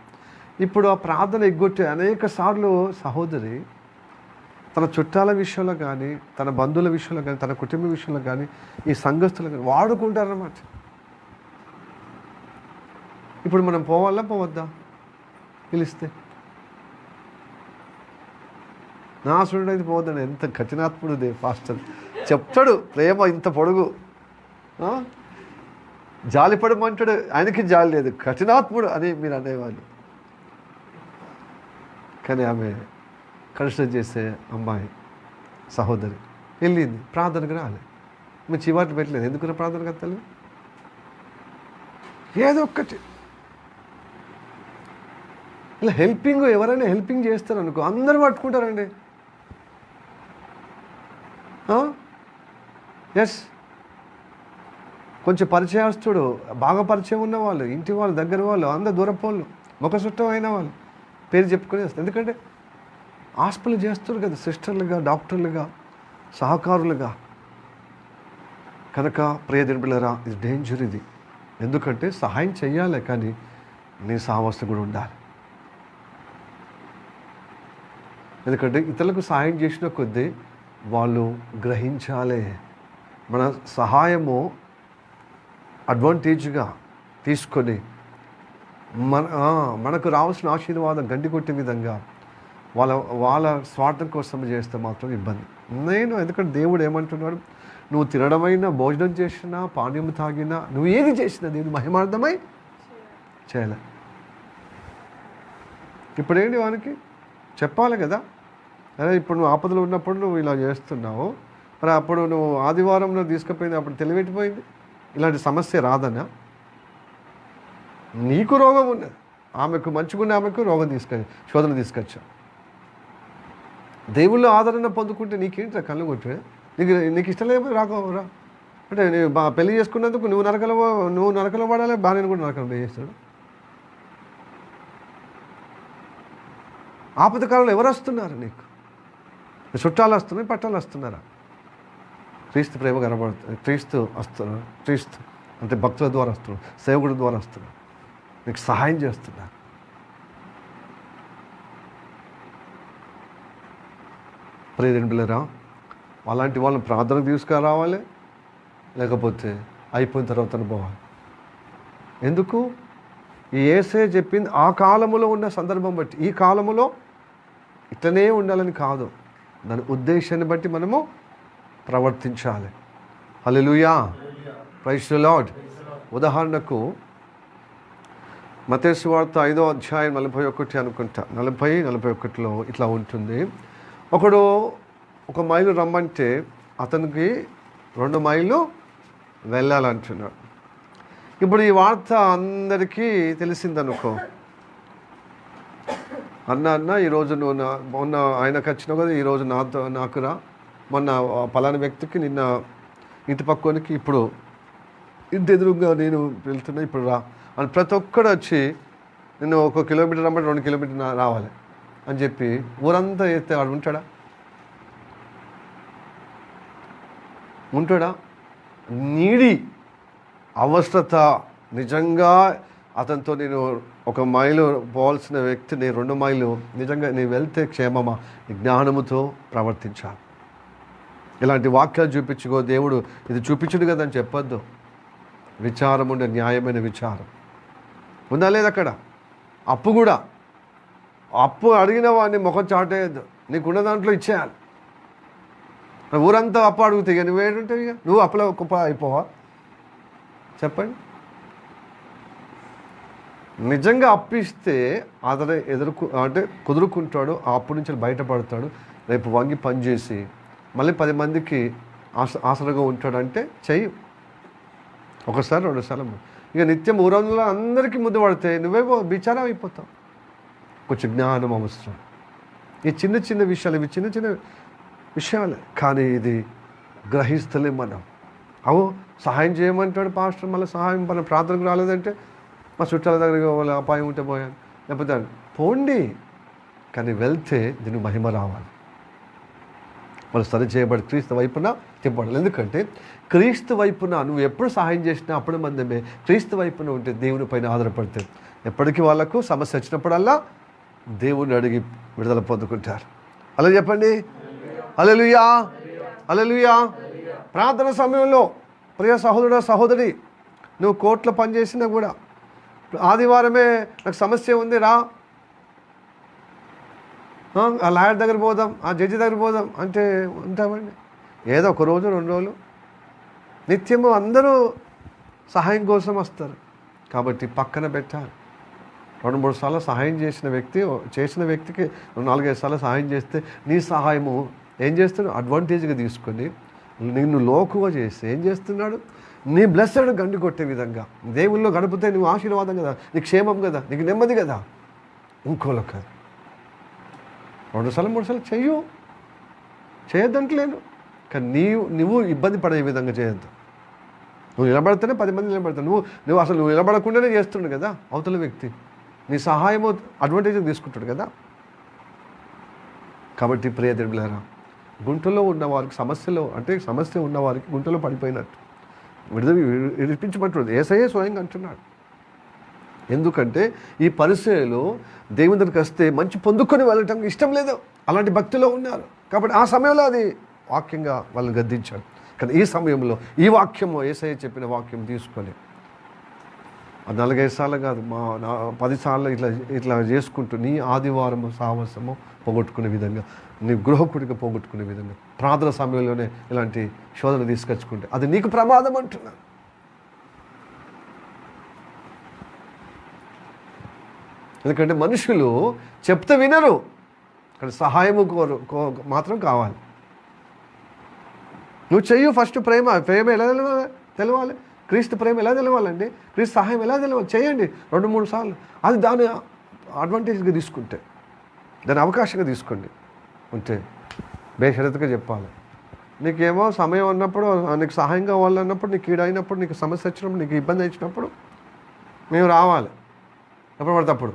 ఇప్పుడు ఆ ప్రార్థన ఎగ్గొట్టి అనేక సార్లు సహోదరి తన చుట్టాల విషయంలో కానీ, తన బంధువుల విషయంలో కానీ, తన కుటుంబ విషయంలో కానీ, ఈ సంఘస్థులు కానీ వాడుకుంటారన్నమాట. ఇప్పుడు మనం పోవాలా పోవద్దా? పిలిస్తే నా చూడండి అయితే పోవద్దండి. ఎంత కఠినాత్ముడు పాస్టర్ చెప్తాడు. ప్రేమ ఇంత పొడుగు, జాలిపడమంటాడు. ఆయనకి జాలి లేదు, కఠినాత్ముడు అని మీరు అనేవాళ్ళు. కానీ ఆమె కన్సిడర్ చేసే అమ్మాయి సహోదరి వెళ్ళింది, ప్రార్థనకు రాలే. మేము చివాట్లు పెట్టలేదు. ఎందుకున్న ప్రార్థనకు వస్తలేదు? ఏదో ఒక్కటి ఇలా హెల్పింగ్, ఎవరైనా హెల్పింగ్ చేస్తారు అనుకో, అందరూ పట్టుకుంటారండి. ఎస్, కొంచెం పరిచయస్తుడు, బాగా పరిచయం ఉన్న వాళ్ళు, ఇంటి వాళ్ళు, దగ్గర వాళ్ళు, అందరు దూరపు వాళ్ళు, ముఖ చుట్టం అయిన వాళ్ళు పేరు చెప్పుకొని వస్తారు. ఎందుకంటే హాస్పిటల్ చేస్తారు కదా, సిస్టర్లుగా, డాక్టర్లుగా, సహకారులుగా. కనుక ప్రియదేవుని బిడ్డలారా, ఇది డేంజర్. ఇది ఎందుకంటే సహాయం చెయ్యాలి, కానీ నీ సామర్థ్యం కూడా ఉండాలి. ఎందుకంటే ఇతరులకు సహాయం చేసిన కొద్దీ వాళ్ళు గ్రహించాలి. మన సహాయము అడ్వాంటేజ్గా తీసుకొని మనకు రావాల్సిన ఆశీర్వాదం గండి కొట్టే విధంగా వాళ్ళ స్వార్థం కోసం చేస్తే మాత్రం ఇబ్బంది. ఎందుకంటే దేవుడు ఏమంటున్నాడు, నువ్వు తినడమైనా, భోజనం చేసినా, పానీయం తాగినా, నువ్వు ఏది చేసినా దేవుని మహిమార్థమై చేయలే. ఇప్పుడేంటి వానికి చెప్పాలి కదా, అదే ఇప్పుడు నువ్వు ఆపదలో ఉన్నప్పుడు నువ్వు ఇలా చేస్తున్నావు, మరి అప్పుడు నువ్వు ఆదివారంలో తీసుకుపోయింది, అప్పుడు తెలివిపోయింది. ఇలాంటి సమస్య రాదనా? నీకు రోగం ఉన్నది, ఆమెకు మంచిగున్న ఆమెకు రోగం శోధన తీసుకొచ్చా. దేవుళ్ళు ఆదరణ పొందుకుంటే నీకేంటి కళ్ళు కొట్టే? నీకు ఇష్టం లేకపోతే రాకపోరా అంటే పెళ్లి చేసుకున్నందుకు నువ్వు నరకలో పడాలి, బాగా కూడా నరకలు చేస్తాడు. ఆపద కాలంలో ఎవరు వస్తున్నారు నీకు? చుట్టాలు వస్తున్నాయి, పట్టాలు వస్తున్నారా? క్రీస్తు ప్రేమ కనబడుతుంది. క్రీస్తు వస్తున్నారు, క్రీస్తు అంటే భక్తుల ద్వారా వస్తున్నారు, సేవకుడి ద్వారా వస్తున్నారు, నీకు సహాయం చేస్తున్నారు. ప్రియదేవుని బిడ్డలారా, అలాంటి వాళ్ళని ప్రార్థనకు తీసుకురావాలి, లేకపోతే అయిపోయిన తర్వాత పోవాలి. ఎందుకు? ఈ యేసయ్య చెప్పింది ఆ కాలములో ఉన్న సందర్భం బట్టి, ఈ కాలములో ఇట్లనే ఉండాలని కాదు, దాని ఉద్దేశాన్ని బట్టి మనము ప్రవర్తించాలి. హల్లెలూయా, ప్రైజ్ ది లార్డ్. ఉదాహరణకు మత్తయి సువార్త 5వ అధ్యాయం 41 అనుకుంటా, 40-41లో ఇట్లా ఉంటుంది. ఒకడు 1 మైలు రమ్మంటే అతనికి 2 మైళ్ళు వెళ్ళాలంటున్నాడు. ఇప్పుడు ఈ వార్త అందరికీ తెలిసిందనుకో. అన్న ఈరోజు నువ్వు మొన్న ఆయనకు వచ్చినావు కదా, ఈరోజు నాకు రా, మొన్న పలానా వ్యక్తికి నిన్న ఇంటి పక్కనికి ఇప్పుడు ఇంటి ఎదురుగా నేను వెళ్తున్నా, ఇప్పుడు రా అని ప్రతి ఒక్కడు వచ్చి నేను 1 కిలోమీటర్ రమ్మంటే 2 కిలోమీటర్ రావాలి అని చెప్పి ఊరంతా ఎత్తే వాడు ఉంటాడా? నీడి అవసరత నిజంగా అతనితో నేను 1 మైలు పోవాల్సిన వ్యక్తిని 2 మైలు నిజంగా నేను వెళ్తే క్షేమమా, జ్ఞానముతో ప్రవర్తించాలి. ఇలాంటి వాక్యాలు చూపించుకో, దేవుడు ఇది చూపించుడు కదా అని చెప్పొద్దు. విచారం ఉండే, న్యాయమైన విచారం ఉందా లేదా అక్కడ? అప్పు కూడా, అప్పు అడిగిన వాడిని ముఖం చాటేయద్దు, నీకున్న దాంట్లో ఇచ్చేయాలి. ఊరంతా అప్పు అడుగుతాయి, ఇక నువ్వేంటుంటావు? ఇక నువ్వు అప్పులో గొప్ప అయిపోవా? చెప్పండి. నిజంగా అప్పిస్తే అతను అంటే కుదురుకుంటాడు, ఆ అప్పు నుంచి బయటపడతాడు, రేపు వంగి పనిచేసి మళ్ళీ 10 మందికి ఆసరగా ఉంటాడంటే చెయ్యి. 1 సారి 2 సార్లు ఇక నిత్యం ఊరంలో అందరికీ ముద్దు పడితే నువ్వేమో బిచారం అయిపోతావు. కొంచెం జ్ఞానం అవసరం. ఈ చిన్న విషయాలు, ఇవి చిన్న విషయాలే, కానీ ఇది గ్రహిస్తలే మనం. సహాయం చేయమంటాడు పాస్టర్, మళ్ళీ సహాయం మన ప్రార్థనకు రాలేదంటే మా చుట్టాల దగ్గర వాళ్ళ అపాయం ఉంటే పోయాను, లేకపోతే పోండి, కానీ వెళ్తే దీనికి మహిమ రావాలి. వాళ్ళు సరి చేయబడి క్రీస్తు వైపున తిప్పడాలి. ఎందుకంటే క్రీస్తు వైపున నువ్వు ఎప్పుడు సహాయం చేసినా అప్పుడు మందమే. క్రీస్తు వైపున ఉంటే దేవుని పైన ఆధారపడితే ఎప్పటికీ వాళ్ళకు సమస్య వచ్చినప్పుడల్లా దేవుని అడిగి విడుదల పొందుకుంటారు. అలా చెప్పండి. హల్లెలూయా, హల్లెలూయా. ప్రార్థన సమయంలో ప్రియ సహోదరుడు సహోదరి, నువ్వు కోర్టులో పనిచేసినా కూడా ఆదివారమే నాకు సమస్య ఉంది రా, ఆ లాయర్ దగ్గర పోదాం, ఆ జడ్జి దగ్గర పోదాం అంటే ఉంటామండి. ఏదో ఒక రోజు 2 రోజులు, నిత్యము అందరూ సహాయం కోసం వస్తారు. కాబట్టి పక్కన పెట్టాలి. 2-3 సార్లు సహాయం చేసిన వ్యక్తికి 4-5 సార్లు సహాయం చేస్తే నీ సహాయము ఏం చేస్తాడు? అడ్వాంటేజ్గా తీసుకొని నిన్ను లోకుగా చేస్తే ఏం చేస్తున్నాడు? నీ బ్లెస్సెడ్ గండి కొట్టే విధంగా దేవుల్లో గడిపితే నువ్వు ఆశీర్వాదం కదా, నీకు క్షేమం కదా, నీకు నెమ్మది కదా. ఇంకోళ్ళకి కాదు. 2 సార్లు 3 సార్లు చేయొద్దంటలేను, కానీ నువ్వు ఇబ్బంది పడే విధంగా చేయొద్దు. నువ్వు నిలబడితేనే 10 మంది నిలబడతావు. నువ్వు అసలు నిలబడకుండానే చేస్తుండు కదా అవతల వ్యక్తి, నీ సహాయము అడ్వాంటేజ్ తీసుకుంటాడు కదా. కాబట్టి ప్రియ దేవులారా, గుంటలో ఉన్న వారికి సమస్య ఉన్న వారికి గుంటలో పడిపోయినట్టు విడిపించబట్టుడు యేసయ్యే స్వయంగా అంటున్నాడు. ఎందుకంటే ఈ పరిచర్యలో దేవుని దగ్గరికి వస్తే మంచి పొందుకొని వెళ్ళటం ఇష్టం లేదు, అలాంటి భక్తిలో ఉన్నారు. కాబట్టి ఆ సమయంలో అది వాక్యంగా వాళ్ళని గద్దించాడు. కానీ ఈ సమయంలో ఈ వాక్యము యేసయ్య చెప్పిన వాక్యం తీసుకొని 4-5 సార్లు కాదు, 10 సార్లు ఇట్లా చేసుకుంటూ నీ ఆదివారము సాహసము పోగొట్టుకునే విధంగా, నీ గృహకుడిగా పోగొట్టుకునే విధంగా ప్రార్థన సమయంలోనే ఇలాంటి శోధన తీసుకొచ్చుకుంటే అది నీకు ప్రమాదం అంటున్నాను. ఎందుకంటే మనుషులు చెప్తే వినరు, కానీ సహాయము మాత్రం కావాలి. నువ్వు చెయ్యి ఫస్ట్. ప్రేమ ఎలా తెలవాలి? క్రీస్తు ప్రేమ ఎలా తెలవాలండి? క్రీస్తు సహాయం ఎలా తెలవాలి? చేయండి 2-3 సార్లు. అది దాని అడ్వాంటేజ్గా తీసుకుంటే, దాని అవకాశంగా తీసుకోండి. ఉంటే బేషరతుగా చెప్పాలి. నీకేమో సమయం ఉన్నప్పుడు, నీకు సహాయం కావాలన్నప్పుడు, నీకు ఈడైనప్పుడు, నీకు సమస్య వచ్చినప్పుడు, నీకు ఇబ్బంది వచ్చినప్పుడు మేము రావాలి ఎప్పుడు పడితే అప్పుడు.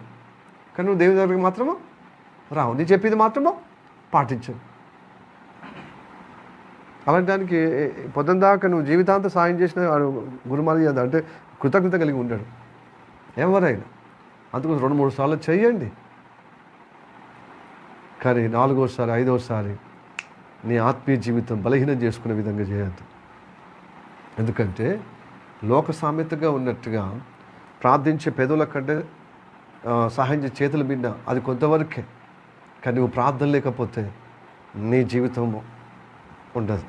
కానీ నువ్వు దేవుని దగ్గరికి మాత్రము రావు, నీ చెప్పింది మాత్రము పాటించు. అలాంటి దానికి పొద్దున దాకా నువ్వు జీవితాంతం సాయం చేసిన గురుమాలి అంటే కృతజ్ఞత కలిగి ఉంటాడు ఎవరైనా. అందుకు 2-3 సార్లు చెయ్యండి, కానీ 4వసారి 5వసారి నీ ఆత్మీయ జీవితం బలహీనం చేసుకునే విధంగా చేయద్దు. ఎందుకంటే లోక సామెతగా ఉన్నట్టుగా ప్రార్థించే పెదవుల కంటే సహాయం చేసే చేతుల మీద అది కొంతవరకే. కానీ నువ్వు ప్రార్థన లేకపోతే నీ జీవితం ఉండదు.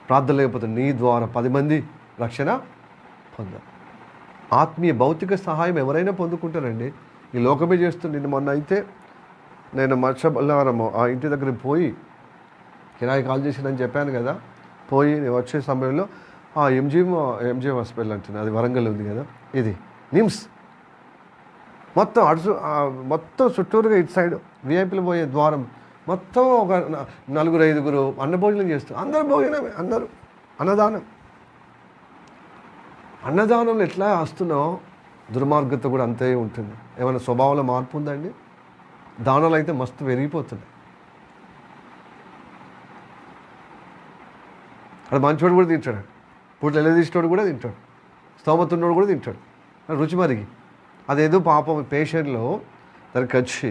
ప్రార్థన లేకపోతే నీ ద్వారా 10 మంది రక్షణ పొందాలి. ఆత్మీయ భౌతిక సహాయం ఎవరైనా పొందుకుంటారండి. ఈ లోకమే చేస్తుంది. మొన్న అయితే నేను మత్స్యబల్లారము ఆ ఇంటి దగ్గర పోయి కిరాయి కాల్ చేసిందని చెప్పాను కదా. పోయి వచ్చే సమయంలో ఆ ఎంజిఎం హాస్పిటల్ అంటున్నాను, అది వరంగల్ ఉంది కదా, ఇది నిమ్స్ మొత్తం మొత్తం చుట్టూరుగా ఇటు సైడ్ విఐపీలు పోయే ద్వారం మొత్తం ఒక 4-5 అన్నభోజనం చేస్తారు. అందరూ భోజనమే, అందరూ అన్నదానంలో ఎట్లా వస్తున్నావు దుర్మార్గత కూడా అంతే ఉంటుంది. ఏమైనా స్వభావంలో మార్పు ఉందండి? దానాలు అయితే మస్తు పెరిగిపోతున్నాయి. అది మంచివాడు కూడా తింటాడు, పూటలు ఎల్లదీసినోడు కూడా తింటాడు, స్తోమత ఉన్నోడు కూడా తింటాడు, రుచి మరిగి. అదేదో పాపం పేషెంట్లో దానికి వచ్చి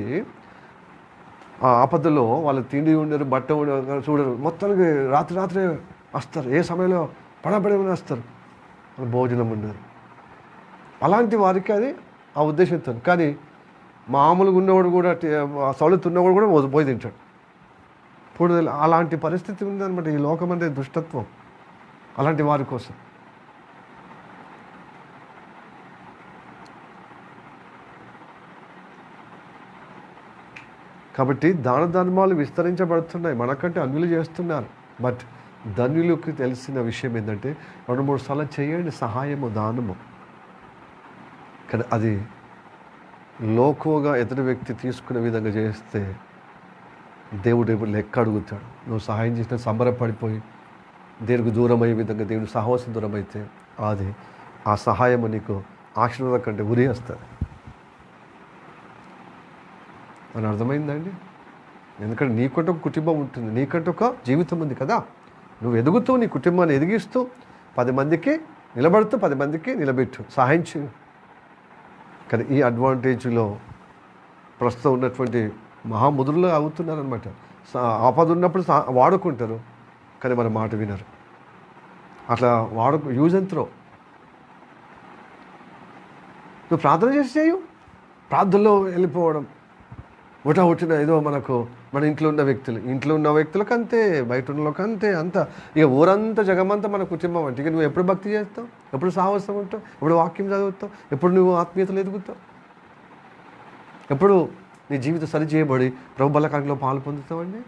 ఆ ఆపదలో వాళ్ళు తిండి ఉండరు, బట్ట ఉండరు, చూడరు, మొత్తానికి రాత్రి వస్తారు. ఏ సమయంలో పడబడి వస్తారు, భోజనం ఉండరు. అలాంటి వారికి అది ఆ ఉద్దేశంతో. కానీ మామూలుగా ఉన్నవాడు కూడా సౌలత్ ఉన్నవాడు కూడా పోయి తింటాడు. ఇప్పుడు అలాంటి పరిస్థితి ఉందన్నమాట. ఈ లోకం అంటే దుష్టత్వం అలాంటి వారి కోసం. కాబట్టి దాన ధర్మాలు విస్తరించబడుతున్నాయి, మనకంటే అన్యులు చేస్తున్నారు. బట్ ధన్యులకు తెలిసిన విషయం ఏంటంటే 2-3 సార్లు చేయండి సహాయము, దానము. కానీ అది లోకుగా ఎదుటి వ్యక్తి తీసుకునే విధంగా చేస్తే దేవుడు లెక్క అడుగుతాడు. నువ్వు సహాయం చేసిన సంబరపడిపోయి దేవుడికి దూరం అయ్యే విధంగా దేవుని సహవాసం దూరం అయితే అది ఆ సహాయము నీకు ఆశీర్వాదం కంటే ఉరి వస్తుంది అని అర్థమైందండి. ఎందుకంటే నీకంటే ఒక కుటుంబం ఉంటుంది, నీకంటే ఒక జీవితం ఉంది కదా. నువ్వు ఎదుగుతూ నీ కుటుంబాన్ని ఎదిగిస్తూ 10 మందికి నిలబడుతూ 10 మందికి నిలబెట్టు, సహాయం చేయి. కానీ ఈ అడ్వాంటేజ్లో ప్రస్తుతం ఉన్నటువంటి మహాముదురులు అవుతున్నారనమాట. ఆపద ఉన్నప్పుడు వాడుకుంటారు, కానీ మన మాట వినరు. అట్లా యూజ్ అండ్ త్రో. నువ్వు ప్రార్థన చేసి చేయు, ప్రార్థనలో వెళ్ళిపోవడం ఒకటిన ఏదో మన ఇంట్లో ఉన్న వ్యక్తులకు అంతే, బయట ఉన్నలోకి అంతే, అంతా ఇక ఊరంతా జగమంతా మన కుటుంబం అంటే. ఇక నువ్వు ఎప్పుడు భక్తి చేస్తావు, ఎప్పుడు సాహసం ఉంటావు, ఎప్పుడు వాక్యం చదువుతావు, ఎప్పుడు నువ్వు ఆత్మీయతలు ఎదుగుతావు, ఎప్పుడు నీ జీవితం సరి చేయబడి ప్రభు బలకాలంలో పాలు పొందుతావండి?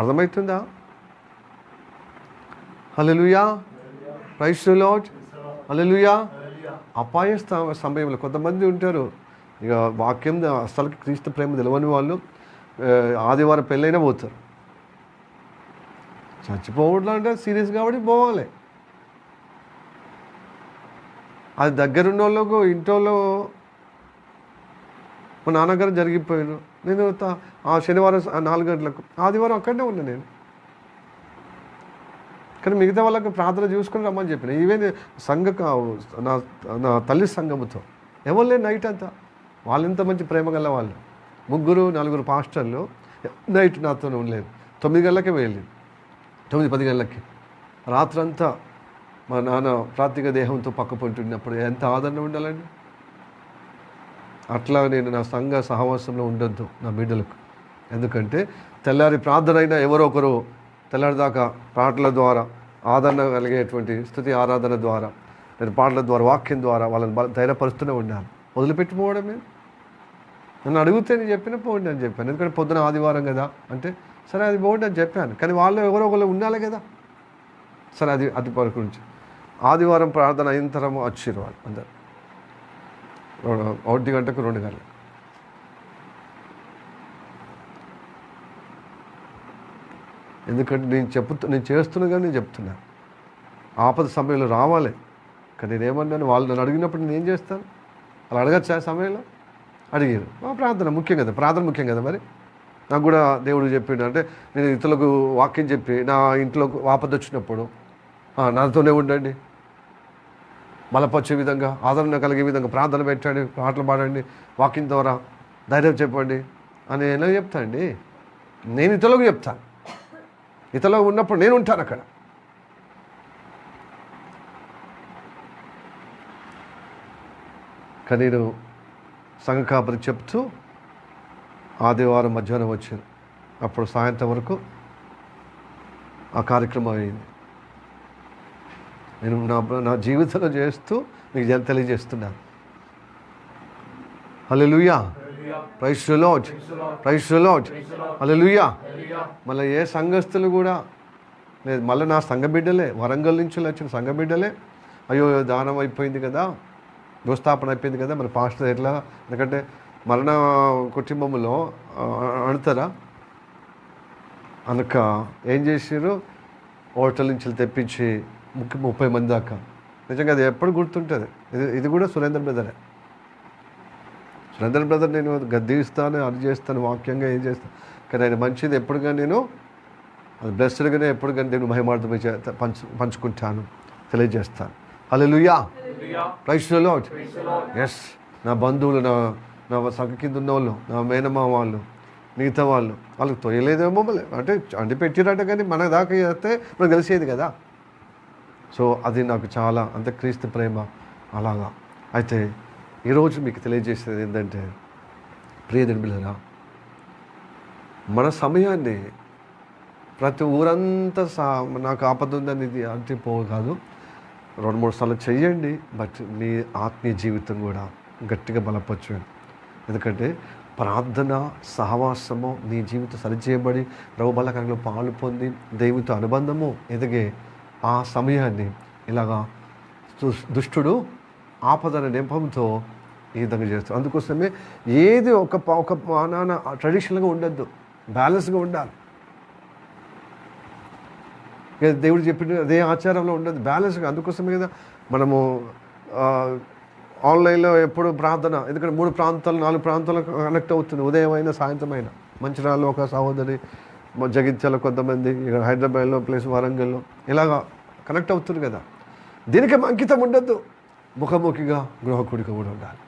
అర్థమవుతుందా? హల్లెలూయా, ప్రైజ్ ది లార్డ్, హల్లెలూయా. అపాయ సమయంలో కొంతమంది ఉంటారు, ఇక వాక్యం అసలుకి క్రీస్తు ప్రేమ తెలియని వాళ్ళు ఆదివారం పెళ్ళైనా పోతారు. చచ్చిపోవడం అంటే సీరియస్ కాబట్టి పోవాలి. అది దగ్గరున్న వాళ్ళకు ఇంట్లో మా నాన్నగారు జరిగిపోయాను. నేను ఆ శనివారం 4 గంటలకు, ఆదివారం అక్కడనే ఉన్నా నేను. కానీ మిగతా వాళ్ళకి ప్రార్థన చూసుకుని రమ్మని చెప్పిన. ఈవెన్ నా తల్లి సంఘముతో ఎవరు లేని నైట్ అంతా. వాళ్ళు ఎంత మంచి ప్రేమ గల వాళ్ళు, 3-4 పాస్టర్లు నైట్ నాతో ఉండలేదు. 9 గంటలకే వెళ్ళి 9-10 గంటలకి రాత్రంతా మా నాన్న ప్రార్థిక దేహంతో పక్కపంటున్నప్పుడు ఎంత ఆదరణ ఉండాలండి. అట్లా నేను నా సంఘ సహవాసంలో ఉండొద్దు నా బిడ్డలకు. ఎందుకంటే తెల్లారి ప్రార్థన అయినా ఎవరో ఒకరు తెల్లారిదాకా పాటల ద్వారా ఆదరణ కలిగేటువంటి స్తుతి ఆరాధన ద్వారా, నేను పాటల ద్వారా, వాక్యం ద్వారా వాళ్ళని ధైర్యపరుస్తూనే ఉండాలి. వదిలిపెట్టిపోవడమే. నన్ను అడిగితే నేను చెప్పిన పోండి అని చెప్పాను. ఎందుకంటే పొద్దున ఆదివారం కదా అంటే సరే అది పోండి అని చెప్పాను. కానీ వాళ్ళు ఎవరో ఒకరు ఉండాలి కదా. సరే అది వరకు నుంచి ఆదివారం ప్రార్థన అయిన తర్వాత వచ్చారు వాళ్ళు అందరు 1 గంటకు 2 గంటలు. ఎందుకంటే నేను చేస్తున్నా కానీ నేను చెప్తున్నా ఆపద సమయంలో రావాలి. కానీ నేనేమన్నాను, వాళ్ళు నన్ను అడిగినప్పుడు నేను ఏం చేస్తాను? వాళ్ళు అడగచ్చు ఆ సమయంలో. అడిగారు. ప్రార్థన ముఖ్యం కదా, ప్రార్థన ముఖ్యం కదా. మరి నాకు కూడా దేవుడు చెప్పిండు అంటే నేను ఇతరులకు వాక్యం చెప్పి నా ఇంట్లో ఆపద వచ్చినప్పుడు నాతోనే ఉండండి, బలపరిచే విధంగా, ఆదరణ కలిగే విధంగా ప్రార్థన పెట్టండి, పాటలు పాడండి, వాక్యం ద్వారా ధైర్యం చెప్పండి అని ఎలా చెప్తా అండి? నేను ఇతరులకు చెప్తాను. ఇతరులకు ఉన్నప్పుడు నేను ఉంటాను అక్కడ. కానీ నేను సంఘ కాపరి చెప్తూ ఆదివారం మధ్యాహ్నం వచ్చాను. అప్పుడు సాయంత్రం వరకు ఆ కార్యక్రమం అయింది. నేను నా జీవితంలో చేస్తూ మీకు తెలియజేస్తున్నాను. Hallelujah, praise the Lord, praise the Lord, hallelujah. మళ్ళీ ఏ సంఘస్థులు కూడా లేదు, మళ్ళీ నా సంఘ బిడ్డలే, వరంగల్ నుంచి వచ్చిన సంఘ బిడ్డలే, అయ్యో దానం అయిపోయింది కదా, భూస్థాపన అయిపోయింది కదా, మన పాస్టర్ ఎట్లా? ఎందుకంటే మరణ కుటుంబంలో అడతారా అనక ఏం చేసారు, హోటల్ నుంచి తెప్పించి 30 మంది దాకా. నిజంగా అది ఎప్పుడు గుర్తుంటుంది. ఇది కూడా సురేంద్ర బ్రదరే. సురేంద్ర బ్రదర్ నేను గద్దిస్తాను, అది చేస్తాను, వాక్యంగా ఏం చేస్తాను, కానీ ఆయన మంచిది ఎప్పుడుగా నేను అది బ్లెస్డ్గానే ఎప్పుడు కానీ నేను మహిమార్థమై పంచుకుంటాను, తెలియజేస్తాను. హల్లెలూయా, ప్రైజ్ ది లార్డ్. ఎస్, నా బంధువులు, నా సంఘ కింద ఉన్న వాళ్ళు, నా మేనమా వాళ్ళు, మిగతా వాళ్ళకి తొయ్యలేదేమో అంటే అండి పెట్టిరట, కానీ మన దాకా చేస్తే మనకు తెలిసేది కదా. సో అది నాకు చాలా క్రీస్తు ప్రేమ అలాగా. అయితే ఈరోజు మీకు తెలియజేసేది ఏంటంటే, ప్రియమైన బిడ్డలారా, మన సమయాన్ని ప్రతి ఊరంతా నాకు ఆపద ఉందని ఇది అంటే కాదు, 2-3 సార్లు చెయ్యండి. బట్ మీ ఆత్మీయ జీవితం కూడా గట్టిగా బలపరచండి. ఎందుకంటే ప్రార్థన సహవాసము నీ జీవితం సరిచేయబడి ప్రభు బలకాలంలో పాలు పొంది దేవునితో అనుబంధము ఎదిగే ఆ సమయాన్ని ఇలాగా దుష్టుడు ఆపదన నెపంతో ఈ విధంగా చేస్తాడు. అందుకోసమే ఏది ఒక నాన్న ట్రెడిషనల్గా ఉండద్దు, బ్యాలెన్స్గా ఉండాలి. దేవుడు చెప్పిన అదే ఆచారంలో ఉండదు, బ్యాలెన్స్గా. అందుకోసమే కదా మనము ఆన్లైన్లో ఎప్పుడు ప్రార్థన, ఎందుకంటే 3 ప్రాంతాలు 4 ప్రాంతాలకు కనెక్ట్ అవుతుంది, ఉదయం అయినా సాయంత్రం అయినా. మంచిర్యాలలో ఒక సహోదరి, జగిత్యాల కొంతమంది, ఇక్కడ హైదరాబాద్లో ప్లస్ వరంగల్లో ఇలాగా కనెక్ట్ అవుతుంది కదా. దీనికి అంకితం ఉండద్దు, ముఖాముఖిగా గృహకుడిగా కూడా ఉండాలి.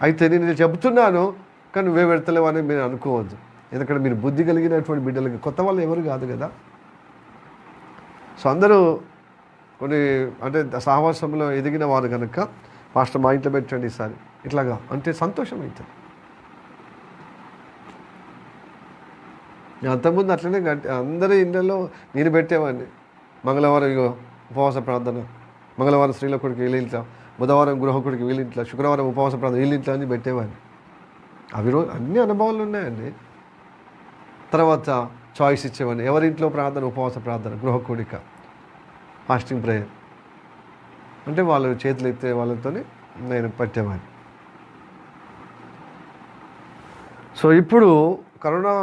అయితే నేను చెబుతున్నాను కానీ నువ్వే పెడతలేవు అని మీరు అనుకోవద్దు. ఎందుకంటే మీరు బుద్ధి కలిగినటువంటి బిడ్డలకి కొత్త వాళ్ళు ఎవరు కాదు కదా. సో అందరూ కొన్ని అంటే సహవాసంలో ఎదిగిన వారు కనుక పాస్టర్ మా ఇంట్లో పెట్టండి ఈసారి ఇట్లాగా అంటే సంతోషం అవుతుంది. అంతకుముందు అట్లనే అందరి ఇళ్ళలో నేను పెట్టేవాడిని. మంగళవారం ఇగో ఉపవాస ప్రార్థన, మంగళవారం స్త్రీల కొడుకు వీళ్ళింట్లా, బుధవారం గృహకుడికి వీళ్ళింట్లా, శుక్రవారం ఉపవాస ప్రార్థన వీళ్ళింట్లా అని పెట్టేవాడిని. అవి అన్ని అనుభవాలు ఉన్నాయండి. తర్వాత చాయిస్ ఇచ్చేవాడిని, ఎవరింట్లో ప్రార్థన ఉపవాస ప్రార్థన, గృహకుడిక ఫాస్టింగ్ ప్రేయర్ అంటే వాళ్ళు చేతులు ఎత్తే వాళ్ళతో నేను పెట్టేవాడిని. సో ఇప్పుడు కరోనా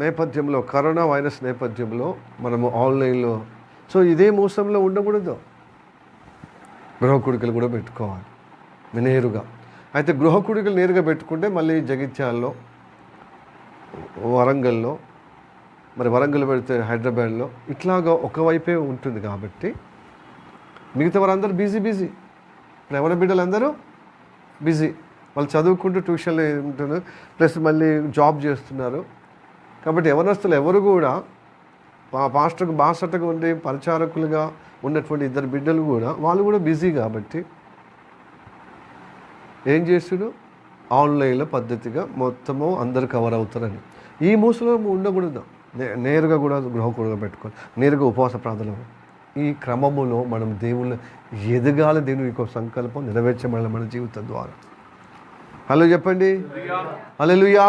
నేపథ్యంలో, కరోనా వైరస్ నేపథ్యంలో మనము ఆన్లైన్లో సో ఇదే మోసంలో ఉండకూడదు. గృహకుడికలు కూడా పెట్టుకోవాలి నేరుగా. అయితే గృహకుడికలు నేరుగా పెట్టుకుంటే మళ్ళీ జగిత్యాల్లో, వరంగల్లో, మరి వరంగల్ పెడితే హైదరాబాద్లో ఇట్లాగా ఒకవైపే ఉంటుంది కాబట్టి మిగతా వారందరూ బిజీ. ఎవరి బిడ్డలందరూ బిజీ, వాళ్ళు చదువుకుంటూ ట్యూషన్లు ఉంటున్నారు, ప్లస్ మళ్ళీ జాబ్ చేస్తున్నారు. కాబట్టి యవనస్తులు ఎవరు కూడా పాస్టర్కు బాసటగా ఉండి పరిచారకులుగా ఉన్నటువంటి ఇద్దరు బిడ్డలు కూడా వాళ్ళు కూడా బిజీ కాబట్టి ఏం చేస్తుడు ఆన్లైన్లో పద్ధతిగా మొత్తము అందరు కవర్ అవుతారని ఈ మూసలో ఉండకూడదు. నేరుగా కూడా గృహకుడుగా పెట్టుకొని నేరుగా ఉపవాస ప్రార్థన. ఈ క్రమములో మనం దేవుళ్ళు ఎదగాలి, దేవుని యొక్క సంకల్పం నెరవేర్చబడాలి మన జీవితం ద్వారా. హలో చెప్పండి, హల్లెలూయా.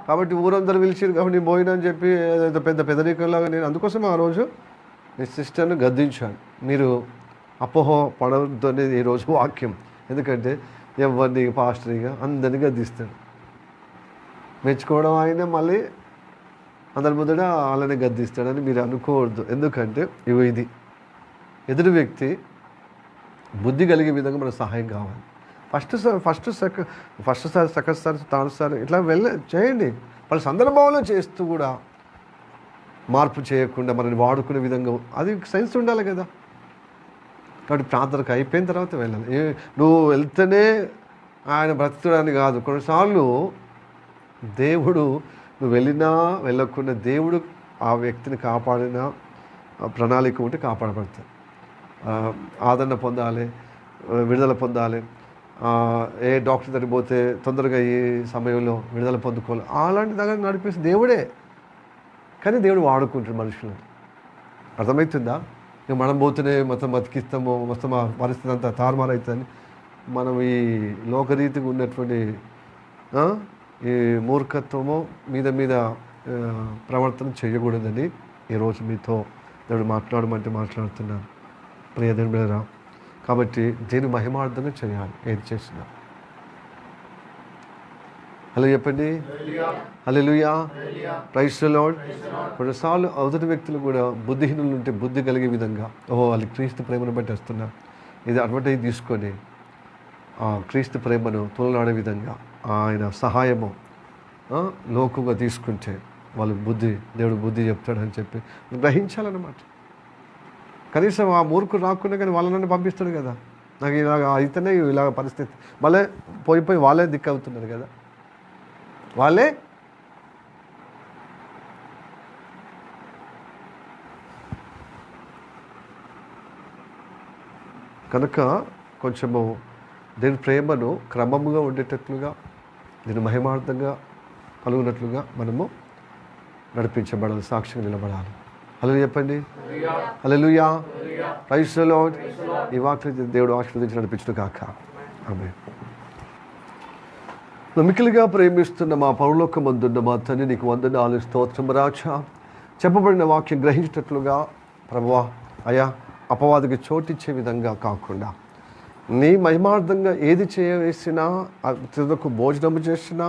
కాబట్టి ఊరందరూ పిలిచారు కాబట్టి నేను పోయినని చెప్పి పెద్ద పెద్దరికలాగా నేను అందుకోసం ఆ రోజు మీ సిస్టర్ను గద్దించాను. మీరు అపోహ పడవద్దు అనేది ఈరోజు వాక్యం. ఎందుకంటే ఎవరిని పాస్టర్గా అందరినీ గద్దిస్తాడు, మెచ్చుకోవడం ఆయన మళ్ళీ అందరి ముందర వాళ్ళని గద్దిస్తాడని మీరు అనుకోవద్దు. ఎందుకంటే ఇది ఎదురు వ్యక్తి బుద్ధి కలిగే విధంగా మనకు సహాయం కావాలి. ఫస్ట్ సారి సెకండ్ సారి థర్డ్ సారి ఇట్లా చేయండి. వాళ్ళ సందర్భంలో చేస్తూ కూడా మార్పు చేయకుండా మనల్ని వాడుకునే విధంగా అది సైన్స్ ఉండాలి కదా. కాబట్టి ప్రార్థనకు అయిపోయిన తర్వాత వెళ్ళాలి. నువ్వు వెళ్తేనే ఆయన బ్రతుకుతాడని కాదు. కొన్నిసార్లు దేవుడు నువ్వు వెళ్ళినా వెళ్ళకుండా దేవుడు ఆ వ్యక్తిని కాపాడిన ప్రణాళిక ఉంటే కాపాడబడతాడు. ఆదరణ పొందాలి, విడుదల పొందాలి, ఏ డాక్టర్ దగ్గరికి పోతే తొందరగా ఈ సమయంలో విడుదల పొందుకోవాలి, అలాంటి దగ్గర నడిపేసి దేవుడే. కానీ దేవుడు వాడుకుంటాడు మనుషులను. అర్థమవుతుందా? ఇక మనం పోతేనే మొత్తం బతికిస్తాము, మొత్తం ఆ పరిస్థితి అంతా తారుమారైతుందని మనం ఈ లోకరీతిగా ఉన్నటువంటి ఈ మూర్ఖత్వము మీద ప్రవర్తన చేయకూడదని ఈరోజు మీతో దేవుడు మాట్లాడమంటే మాట్లాడుతున్నాను. ప్రియ దేవుని బిడ్డలారా, కాబట్టి దీని మహిమార్థంగా చేయాలి ఏది చేసినా. హలో చెప్పండి, హల్లెలూయా, ప్రైజ్ ది లార్డ్. కొన్నిసార్లు అవతటి వ్యక్తులు కూడా బుద్ధిహీనులు ఉంటే బుద్ధి కలిగే విధంగా వాళ్ళు క్రీస్తు ప్రేమను బట్టి వస్తున్నారు, ఇది అడ్వర్టైజ్ తీసుకొని క్రీస్తు ప్రేమను తోలనాడే విధంగా ఆయన సహాయము లోకుగా తీసుకుంటే వాళ్ళు దేవుడు బుద్ధి చెప్తాడని చెప్పి గ్రహించాలన్నమాట. కనీసం ఆ మూర్ఖుడు రాకుండా కానీ వాళ్ళని పంపిస్తాడు కదా. నాకు ఇలాగ అయితేనే ఇలాగ పరిస్థితి, మళ్ళీ పోయి వాళ్ళే దిక్కు అవుతున్నారు కదా. వాళ్ళే కనుక కొంచెము దీని ప్రేమను క్రమముగా ఉండేటట్లుగా, దీని మహిమార్థంగా కలుగునట్లుగా మనము నడిపించబడాలి, సాక్షిగా నిలబడాలి. హల్లెలూయా చెప్పండి, హల్లెలూయా, ప్రైజ్ ది లార్డ్. ఈ వాక్యం దేవుడు ఆశీర్వదించి నడిపించును కాక. ఆమేన్. మిక్కిలిగా ప్రేమిస్తున్న మా పరలోకమందున్న మా తండ్రి, నీకు వందనాలు, స్తోత్రం రాజా. చెప్పబడిన వాక్యం గ్రహించినట్లుగా ప్రభువా అయా, అపవాదికి చోటిచ్చే విధంగా కాకుండా నీ మహిమార్థంగా ఏది చేయవేసినా, తిరుదకు భోజనము చేసినా,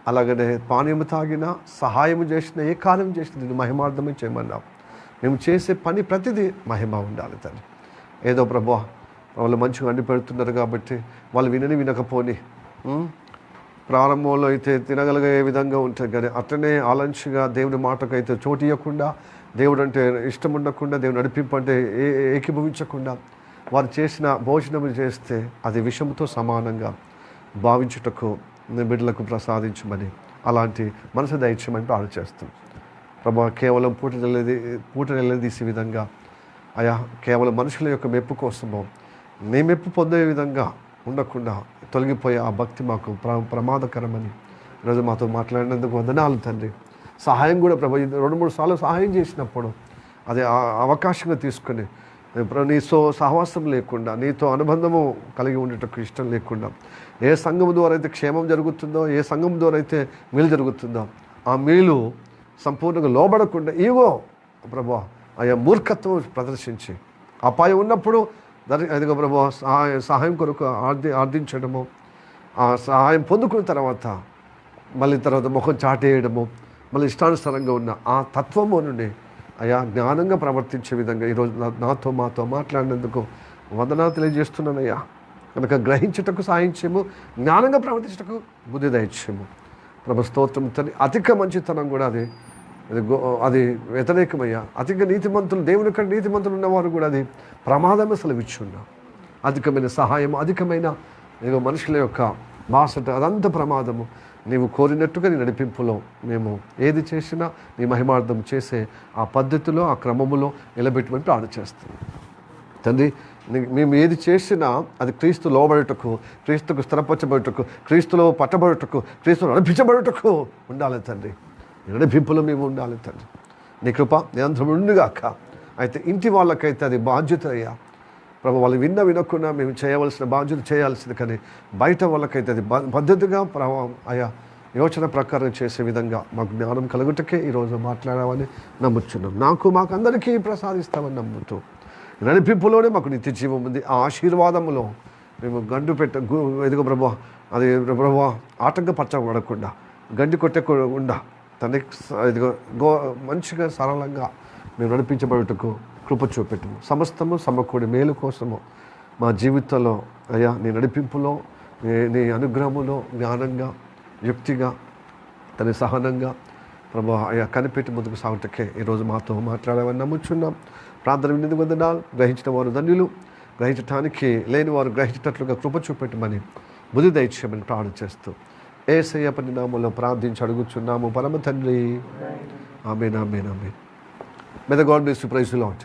అలాగనే పానీయము తాగినా, సహాయము చేసినా, ఏ కార్యం చేసినా నేను మహిమార్థమే చేయమన్నావు. మేము చేసే పని ప్రతిదీ మహిమ ఉండాలి తండ్రి. ఏదో ప్రభువా వాళ్ళు మంచిగా వండి పెడుతున్నారు కాబట్టి వాళ్ళు వినకపోని ప్రారంభంలో అయితే తినగలిగే విధంగా ఉంటుంది, కానీ అట్లనే ఆలంచిగా దేవుని మాటకైతే చోటు ఇవ్వకుండా, దేవుడు అంటే ఇష్టం ఉండకుండా, దేవుడు నడిపింపంటే ఏకీభవించకుండా వారు చేసిన భోజనం చేస్తే అది విషముతో సమానంగా భావించుటకు నీ బిడ్డలకు ప్రసాదించమని, అలాంటి మనసు దయచేయమని ప్రార్థన చేస్తాం ప్రభా. కేవలం పూట నిలదీసే విధంగా అయా, కేవలం మనుషుల యొక్క మెప్పు కోసమో నీ మెప్పు పొందే విధంగా ఉండకుండా తొలగిపోయే ఆ భక్తి మాకు ప్రమాదకరమని ఈరోజు మాతో మాట్లాడినందుకు వందనాలు తండ్రి. సహాయం కూడా ప్రభు 2-3 సార్లు సహాయం చేసినప్పుడు అదే అవకాశంగా తీసుకొని నీతో సహవాసం లేకుండా, నీతో అనుబంధము కలిగి ఉండేటకు ఇష్టం లేకుండా, ఏ సంఘం ద్వారా అయితే క్షేమం జరుగుతుందో, ఏ సంఘం ద్వారా అయితే మేలు జరుగుతుందో ఆ మేలు సంపూర్ణంగా లోబడకుండా ఈగో ప్రభు ఆయా మూర్ఖత్వం ప్రదర్శించి అపాయం ఉన్నప్పుడు అదిగో ప్రభు సహాయం కొరకు ఆర్థించడము, ఆ సహాయం పొందుకున్న తర్వాత మళ్ళీ తర్వాత ముఖం చాటేయడము, మళ్ళీ ఇష్టానుసారంగా ఉన్న ఆ తత్వము నుండి అయా జ్ఞానంగా ప్రవర్తించే విధంగా ఈరోజు మాతో మాట్లాడినందుకు వందనాలు తెలియజేస్తున్నానయ్యా. కనుక గ్రహించుటకు సాయించేము, జ్ఞానంగా ప్రవర్తించటకు బుద్ధి దయచేము ప్రభు. స్తోత్రం తండ్రి. అధిక మంచితనం కూడా అది వ్యతిరేకమయ్యా. అధిక నీతిమంతులు, దేవుని కంటే నీతిమంతులు ఉన్నవారు కూడా అది ప్రమాదమే సెలవిచ్చున్నా. అధికమైన సహాయం, అధికమైన మనుషుల యొక్క బాసట, అదంత ప్రమాదము. నీవు కోరినట్టుగా నీ నడిపింపులో మేము ఏది చేసినా నీ మహిమార్థం చేసే ఆ పద్ధతిలో, ఆ క్రమములో నిలబెట్టమని ప్రార్థన చేస్తున్నాం తండ్రి. మేము ఏది చేసినా అది క్రీస్తు లోబడుటకు, క్రీస్తుకు స్థిరపరచబడుటకు, క్రీస్తులో పట్టబడుటకు, క్రీస్తులో నడిపించబడుటకు ఉండాలి తండ్రి. నడిపింపులో మేము ఉండాలి తండ్రి. నీ కృప నిరంతరం ఉండుగాక. అయితే ఇంటి వాళ్ళకైతే అది బాధ్యత అయ్యా ప్రభు. వాళ్ళు వినకుండా మేము చేయవలసిన బాధ్యత చేయాల్సింది, కానీ బయట వాళ్ళకైతే అది పద్ధతిగా అయా యోచన ప్రకారం చేసే విధంగా మాకు జ్ఞానం కలుగుటకే ఈరోజు మాట్లాడామని నమ్ముచున్నాం. మాకు అందరికీ ప్రసాదిస్తామని నమ్ముతూ నడిపింపులోనే మాకు నిత్య జీవం ఉంది. ఆ ఆశీర్వాదములో మేము ఎదుగు ప్రభు, అది ప్రభు ఆటంకపరచబడకుండా, గండి కొట్టకుండా తన ఇదిగో మంచిగా సరళంగా మేము నడిపించబడుటకు కృప చూపెట్టము. సమస్తము సమకూడి మేలు కోసము మా జీవితంలో అయ్యా నీ నడిపింపులో, నీ అనుగ్రహములో జ్ఞానంగా, యుక్తిగా, తన సహనంగా ప్రభు అయ్యా కనిపెట్టి ముందుకు సాగుటకే ఈరోజు మాతో మాట్లాడామని నమ్ముచున్నాం. ప్రార్థన వినేందుకు వందనాలు. గ్రహించిన వారు ధన్యులు, గ్రహించటానికి లేని వారు గ్రహించేటట్లుగా కృప చూపెట్టమని, బుద్ధి దయచేయమని ప్రార్థన చేస్తూ యేసయ్య పరిణామంలో ప్రార్థించి అడుగుచున్నాము పరమ తండ్రి. ఆమేన్, ఆమేన్, ఆమేన్. May the God bless you. Praise the Lord.